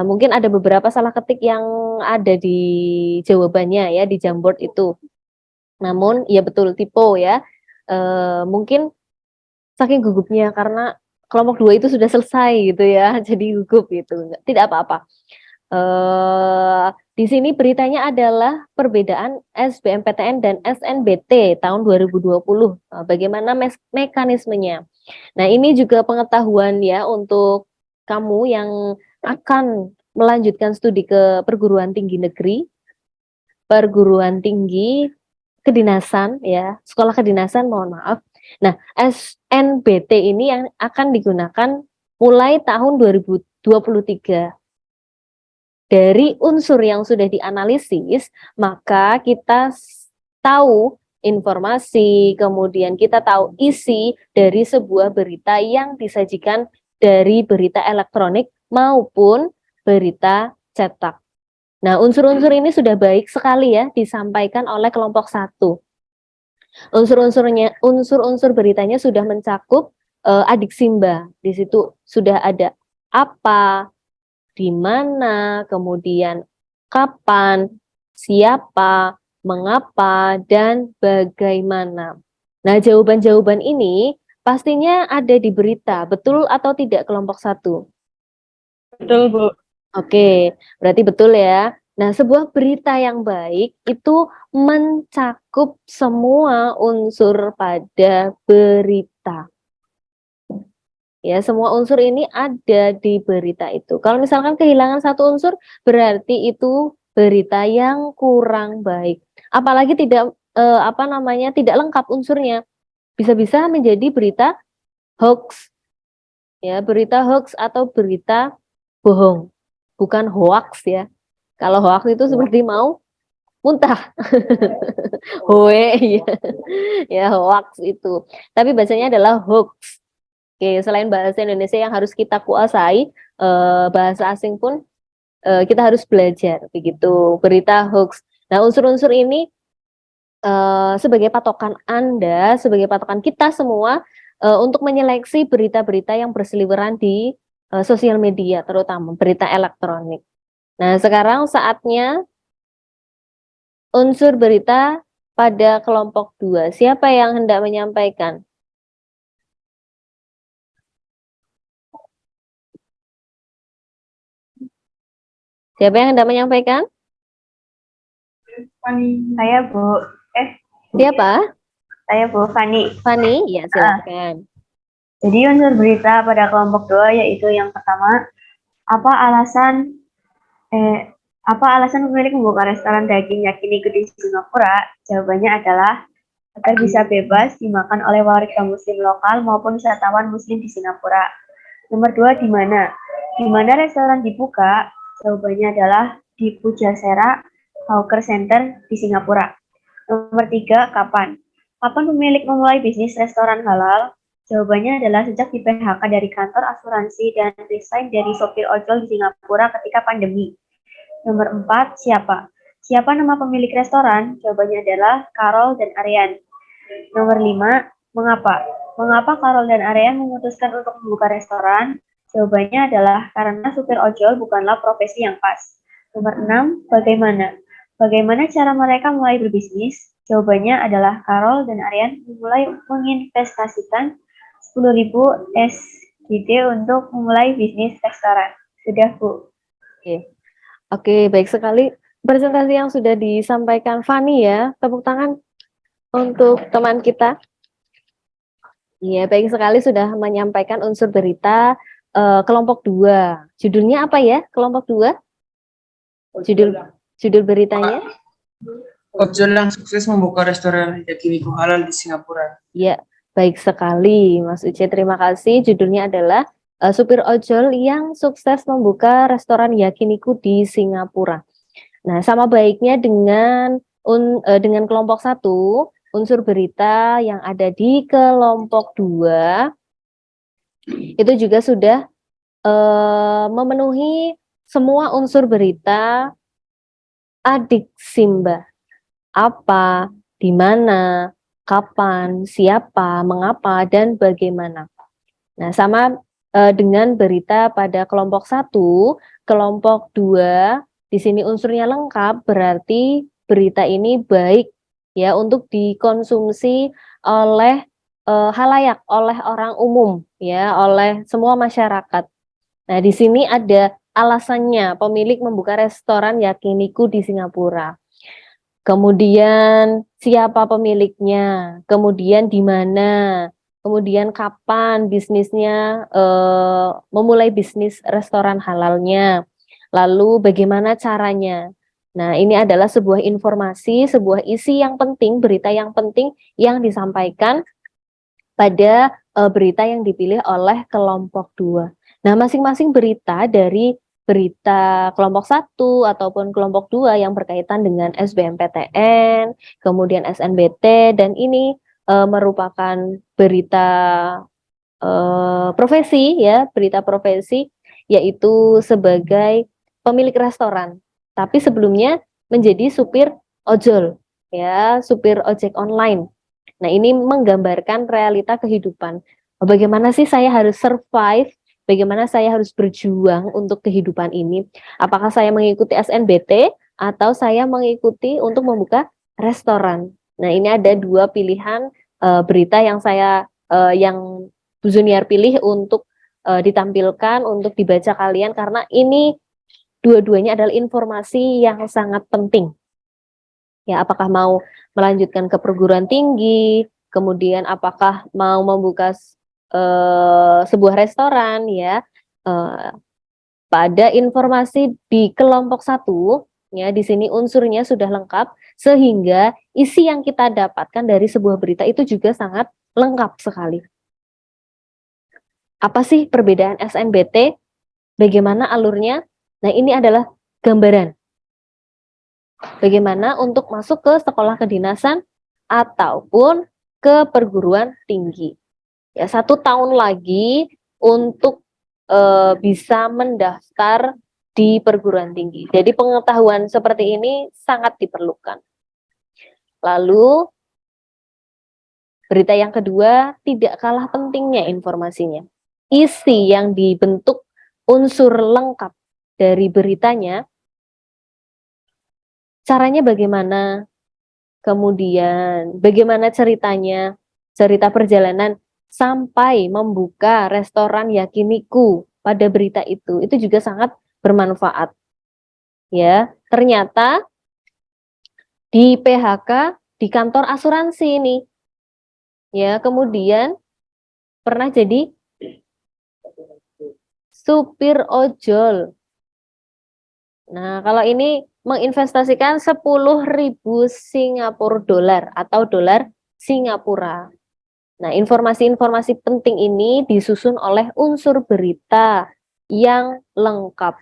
[SPEAKER 2] Mungkin ada beberapa salah ketik yang ada di jawabannya ya, di Jamboard itu. Namun, ya betul, typo ya. Mungkin saking gugupnya karena kelompok 2 itu sudah selesai gitu ya, jadi gugup gitu. Tidak apa-apa. Di sini beritanya adalah perbedaan SBMPTN dan SNBT tahun 2020. Bagaimana mekanismenya? Nah, ini juga pengetahuan ya untuk kamu yang akan melanjutkan studi ke perguruan tinggi negeri, perguruan tinggi kedinasan ya, sekolah kedinasan, mohon maaf. Nah, SNBT ini yang akan digunakan mulai tahun 2023. Dari unsur yang sudah dianalisis, maka kita tahu informasi, kemudian kita tahu isi dari sebuah berita yang disajikan dari berita elektronik maupun berita cetak. Nah, unsur-unsur ini sudah baik sekali ya disampaikan oleh kelompok 1. Unsur-unsur beritanya sudah mencakup adik Simba. Di situ sudah ada apa, di mana, kemudian kapan, siapa, mengapa, dan bagaimana. Nah, jawaban-jawaban ini pastinya ada di berita, betul atau tidak kelompok 1?
[SPEAKER 1] Betul, Bu.
[SPEAKER 2] Oke, berarti betul ya. Nah, sebuah berita yang baik itu mencakup semua unsur pada berita. Ya, semua unsur ini ada di berita itu. Kalau misalkan kehilangan satu unsur, berarti itu berita yang kurang baik. Apalagi tidak tidak lengkap unsurnya. Bisa-bisa menjadi berita hoax. Ya, berita hoax atau berita bohong. Bukan hoax ya. Kalau hoax itu seperti mau muntah. Hoe, ya. Ya, hoax itu. Tapi bacanya adalah hoax. Oke, selain bahasa Indonesia yang harus kita kuasai, bahasa asing pun kita harus belajar begitu. Berita hoax. Nah, unsur-unsur ini sebagai patokan Anda, sebagai patokan kita semua untuk menyeleksi berita-berita yang berseliweran di sosial media, terutama berita elektronik. Nah, sekarang saatnya unsur berita pada kelompok 2. Siapa yang hendak menyampaikan? Siapa yang hendak menyampaikan?
[SPEAKER 6] Saya Bu.
[SPEAKER 2] Siapa?
[SPEAKER 6] Saya Bu Fani.
[SPEAKER 2] Fani? Ya, silakan.
[SPEAKER 6] Jadi unsur berita pada kelompok 2 yaitu yang pertama, apa alasan pemilik membuka restoran daging yakiniku di Singapura? Jawabannya adalah agar bisa bebas dimakan oleh warga muslim lokal maupun wisatawan muslim di Singapura. Nomor 2, di mana? Di mana restoran dibuka? Jawabannya adalah di Pujasera Hawker Center di Singapura. Nomor 3, kapan? Kapan pemilik memulai bisnis restoran halal? Jawabannya adalah sejak di PHK dari kantor asuransi dan resign dari sopir ojol di Singapura ketika pandemi. Nomor 4, siapa? Siapa nama pemilik restoran? Jawabannya adalah Carol dan Aryan. Nomor 5, mengapa? Mengapa Carol dan Aryan memutuskan untuk membuka restoran? Jawabannya adalah karena supir ojol bukanlah profesi yang pas. Nomor 6, bagaimana? Bagaimana cara mereka mulai berbisnis? Jawabannya adalah Carol dan Aryan mulai menginvestasikan 10.000 SGD untuk memulai bisnis restoran. Sudah, Bu.
[SPEAKER 2] Oke, baik sekali presentasi yang sudah disampaikan Fani ya. Tepuk tangan untuk teman kita. Iya, baik sekali sudah menyampaikan unsur berita kelompok 2. Judulnya apa ya? Kelompok 2? Judul beritanya?
[SPEAKER 3] Ojol yang sukses membuka restoran yakiniku halal di Singapura.
[SPEAKER 2] Ya, baik sekali Mas Uce. Terima kasih. Judulnya adalah supir ojol yang sukses membuka restoran yakiniku di Singapura. Nah, sama baiknya dengan kelompok 1, unsur berita yang ada di kelompok 2 itu juga sudah memenuhi semua unsur berita adik Simba. Apa, di mana, kapan, siapa, mengapa, dan bagaimana. Nah, sama dengan berita pada kelompok 1, kelompok 2, di sini unsurnya lengkap, berarti berita ini baik ya untuk dikonsumsi oleh halayak, oleh orang umum ya, oleh semua masyarakat. Nah, di sini ada alasannya pemilik membuka restoran yakiniku di Singapura. Kemudian siapa pemiliknya, kemudian di mana, kemudian kapan bisnisnya memulai bisnis restoran halalnya, lalu bagaimana caranya. Nah, ini adalah sebuah informasi, sebuah isi yang penting, berita yang penting yang disampaikan pada berita yang dipilih oleh kelompok 2. Nah, masing-masing berita dari berita kelompok 1 ataupun kelompok 2 yang berkaitan dengan SBMPTN, kemudian SNBT, dan ini merupakan berita profesi ya, berita profesi yaitu sebagai pemilik restoran. Tapi sebelumnya menjadi supir ojol ya, supir ojek online. Nah, ini menggambarkan realita kehidupan. Bagaimana sih saya harus survive? Bagaimana saya harus berjuang untuk kehidupan ini? Apakah saya mengikuti SNBT atau saya mengikuti untuk membuka restoran? Nah, ini ada dua pilihan berita yang yang Bu Junior pilih untuk ditampilkan, untuk dibaca kalian, karena ini dua-duanya adalah informasi yang sangat penting. Ya, apakah mau melanjutkan ke perguruan tinggi, kemudian apakah mau membuka sebuah restoran, ya. Pada informasi di kelompok 1, ya, di sini unsurnya sudah lengkap, sehingga isi yang kita dapatkan dari sebuah berita itu juga sangat lengkap sekali. Apa sih perbedaan SNBT? Bagaimana alurnya? Nah, ini adalah gambaran. Bagaimana untuk masuk ke sekolah kedinasan ataupun ke perguruan tinggi. Ya, 1 tahun lagi untuk bisa mendaftar di perguruan tinggi. Jadi pengetahuan seperti ini sangat diperlukan. Lalu berita yang kedua tidak kalah pentingnya informasinya. Isi yang dibentuk unsur lengkap dari beritanya, caranya bagaimana, kemudian bagaimana ceritanya, cerita perjalanan sampai membuka restoran Yakiniku pada berita itu juga sangat bermanfaat. Ya, ternyata di PHK di kantor asuransi ini. Ya, kemudian pernah jadi supir ojol. Nah, kalau ini menginvestasikan 10.000 Singapura dolar atau dolar Singapura. Nah, informasi-informasi penting ini disusun oleh unsur berita yang lengkap.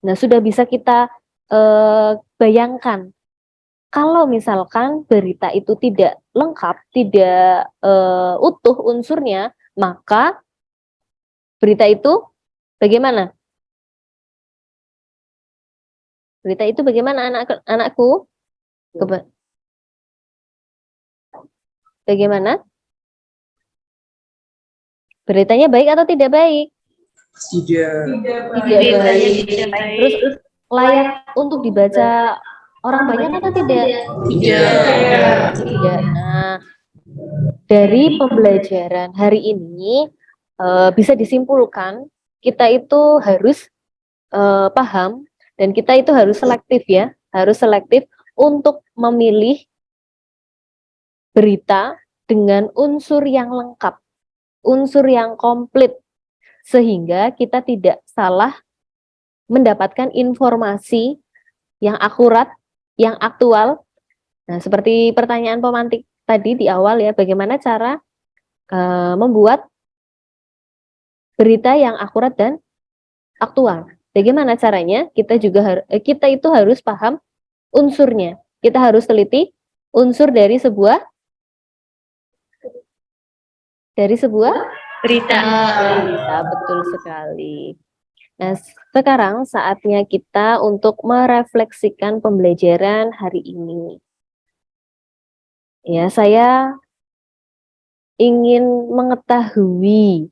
[SPEAKER 2] Nah, sudah bisa kita bayangkan, kalau misalkan berita itu tidak lengkap, tidak utuh unsurnya, maka berita itu bagaimana? Berita itu bagaimana anakku? Bagaimana? Beritanya baik atau tidak baik?
[SPEAKER 3] Tidak.
[SPEAKER 2] Tidak baik. Terus layak untuk dibaca orang banyak atau tidak? Tidak. Nah, dari pembelajaran hari ini bisa disimpulkan kita itu harus paham dan kita itu harus selektif, ya, harus selektif untuk memilih berita dengan unsur yang lengkap, unsur yang komplit, sehingga kita tidak salah mendapatkan informasi yang akurat, yang aktual. Nah, seperti pertanyaan pemantik tadi di awal, ya, bagaimana cara membuat berita yang akurat dan aktual. Bagaimana caranya? Kita itu harus paham unsurnya. Kita harus teliti unsur dari sebuah
[SPEAKER 5] Berita.
[SPEAKER 2] berita, betul sekali. Nah, sekarang saatnya kita untuk merefleksikan pembelajaran hari ini. Ya, saya ingin mengetahui.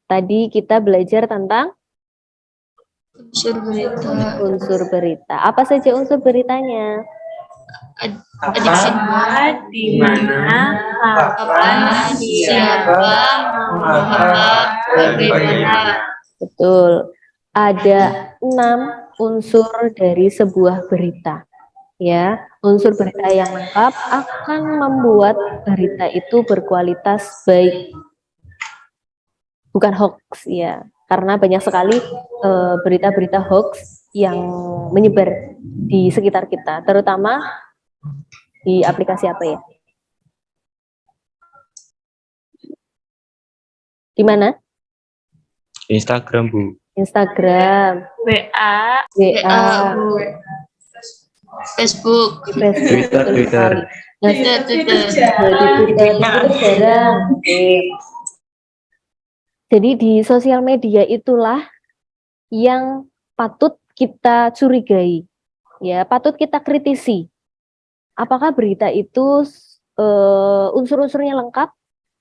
[SPEAKER 2] Tadi kita belajar tentang
[SPEAKER 5] Unsur berita.
[SPEAKER 2] unsur berita. Apa saja unsur beritanya?
[SPEAKER 5] Apa,
[SPEAKER 6] di mana,
[SPEAKER 5] kapan, siapa, mengapa, bagaimana.
[SPEAKER 2] Betul. Ada 6 unsur dari sebuah berita. Ya, unsur berita yang lengkap akan membuat berita itu berkualitas baik. Bukan hoax, ya. Karena banyak sekali berita-berita hoax yang menyebar di sekitar kita, terutama di aplikasi apa, ya? Di mana?
[SPEAKER 4] Instagram, Bu.
[SPEAKER 2] Instagram,
[SPEAKER 1] WA,
[SPEAKER 2] WA,
[SPEAKER 5] Bu. Facebook.
[SPEAKER 4] Twitter.
[SPEAKER 2] sekali. Nah,
[SPEAKER 5] Twitter.
[SPEAKER 2] di Twitter itu jarang. Oke. Jadi di sosial media itulah yang patut kita curigai, ya, patut kita kritisi. Apakah berita itu unsur-unsurnya lengkap?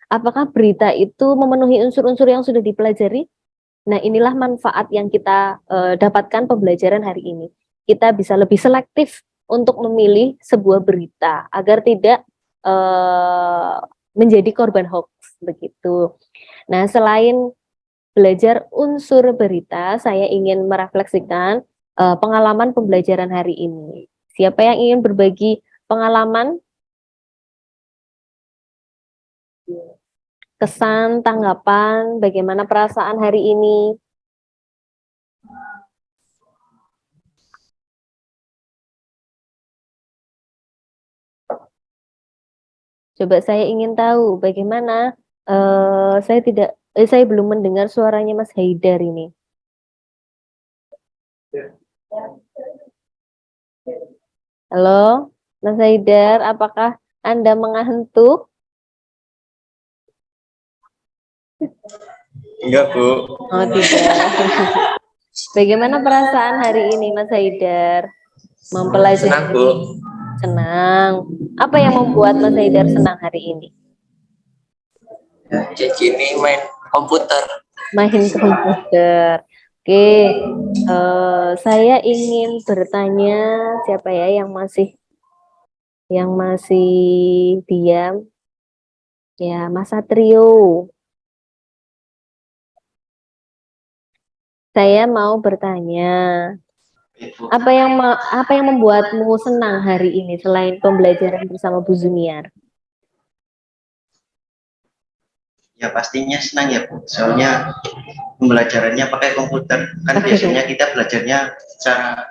[SPEAKER 2] Apakah berita itu memenuhi unsur-unsur yang sudah dipelajari? Nah, inilah manfaat yang kita dapatkan pembelajaran hari ini. Kita bisa lebih selektif untuk memilih sebuah berita agar tidak menjadi korban hoax, begitu. Nah, selain belajar unsur berita, saya ingin merefleksikan pengalaman pembelajaran hari ini. Siapa yang ingin berbagi pengalaman, kesan, tanggapan, bagaimana perasaan hari ini? Coba saya ingin tahu bagaimana saya belum mendengar suaranya Mas Haidar ini. Halo, Mas Haidar, apakah Anda mengantuk?
[SPEAKER 7] Enggak, Bu.
[SPEAKER 2] Oh, tidak. Bagaimana perasaan hari ini, Mas Haidar? Mempelajari.
[SPEAKER 7] Senang, Bu.
[SPEAKER 2] Senang. Apa yang membuat Mas Haidar senang hari ini?
[SPEAKER 7] Ya, kayak gini main komputer.
[SPEAKER 2] Main komputer. Oke, saya ingin bertanya siapa ya yang masih diam? Ya, Mas Satrio. Saya mau bertanya, apa yang membuatmu senang hari ini selain pembelajaran bersama Bu Zuniar?
[SPEAKER 7] Ya pastinya senang ya, Bu. Soalnya pembelajarannya pakai komputer. Kan biasanya kita belajarnya secara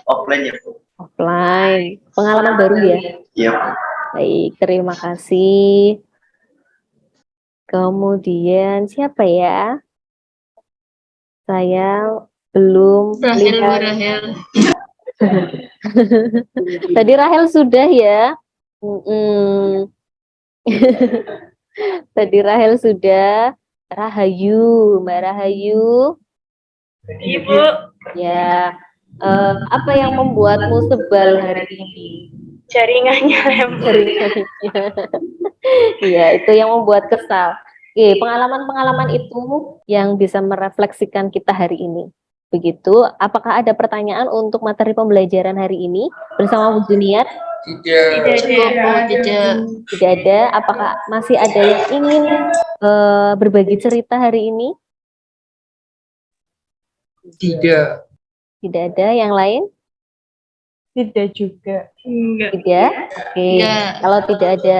[SPEAKER 7] offline ya, Bu.
[SPEAKER 2] Offline, pengalaman baru ya?
[SPEAKER 7] Iya, Bu.
[SPEAKER 2] Baik, terima kasih. Kemudian siapa ya? Saya belum
[SPEAKER 5] Rahel, Bu
[SPEAKER 2] lihat.
[SPEAKER 5] Rahel.
[SPEAKER 2] Tadi Rahel sudah ya. Mm-mm. Tadi Rahel sudah. Rahayu, Mbak Rahayu.
[SPEAKER 1] Ibu.
[SPEAKER 2] Ya, apa yang membuatmu sebal hari ini?
[SPEAKER 1] Jaringannya lemah.
[SPEAKER 2] Ya, itu yang membuat kesal. Oke, pengalaman-pengalaman itu yang bisa merefleksikan kita hari ini. Begitu, apakah ada pertanyaan untuk materi pembelajaran hari ini bersama Bu Junior?
[SPEAKER 3] Tidak.
[SPEAKER 5] Cukup, Bu, tidak.
[SPEAKER 2] Tidak ada. Apakah masih ada yang ingin berbagi cerita hari ini?
[SPEAKER 3] Tidak.
[SPEAKER 2] Tidak ada. Yang lain?
[SPEAKER 1] Tidak juga. Enggak.
[SPEAKER 2] Tidak. Oke.
[SPEAKER 5] Tidak.
[SPEAKER 2] Kalau tidak ada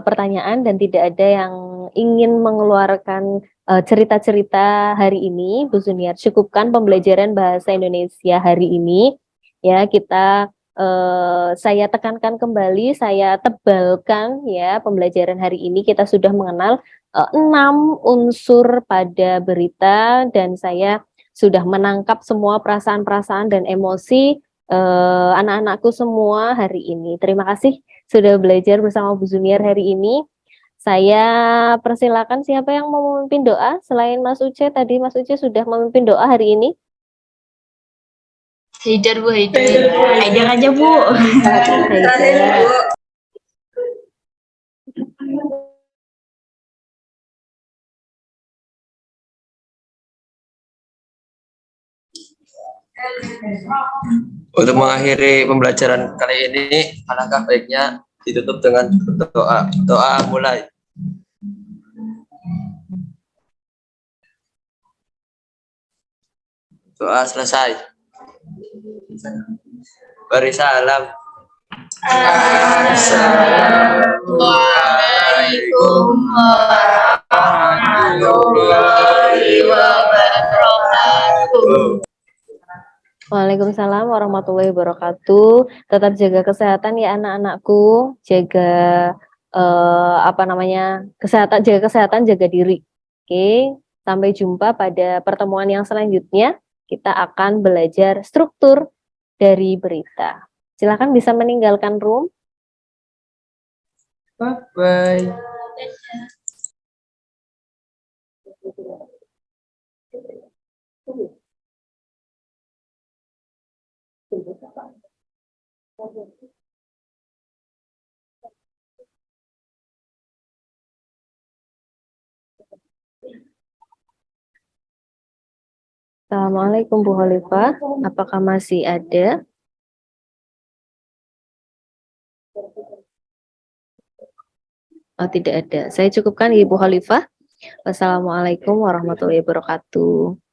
[SPEAKER 2] pertanyaan dan tidak ada yang ingin mengeluarkan cerita-cerita hari ini, Bu Zuniar, cukupkan pembelajaran bahasa Indonesia hari ini. Ya, kita saya tekankan kembali, saya tebalkan ya pembelajaran hari ini kita sudah mengenal 6 unsur pada berita dan saya sudah menangkap semua perasaan-perasaan dan emosi anak-anakku semua hari ini. Terima kasih sudah belajar bersama Bu Zuniar hari ini. Saya persilakan siapa yang mau memimpin doa selain Mas Uce. Tadi Mas Uce sudah memimpin doa hari ini.
[SPEAKER 5] Haidar, Bu, Haidar. Haidar aja, Bu.
[SPEAKER 2] Haidar.
[SPEAKER 7] Untuk mengakhiri pembelajaran kali ini, alangkah baiknya ditutup dengan doa. Doa mulai. Doa selesai. Beri salam.
[SPEAKER 5] Assalamualaikum warahmatullahi wabarakatuh.
[SPEAKER 2] Waalaikumsalam warahmatullahi wabarakatuh. Tetap jaga kesehatan ya anak-anakku. Jaga jaga kesehatan, jaga diri. Oke, sampai jumpa pada pertemuan yang selanjutnya. Kita akan belajar struktur dari berita. Silakan bisa meninggalkan room.
[SPEAKER 3] Bye-bye.
[SPEAKER 2] Assalamualaikum Bu Khalifah. Apakah masih ada? Oh, tidak ada. Saya cukupkan Ibu Khalifah. Wassalamualaikum warahmatullahi wabarakatuh.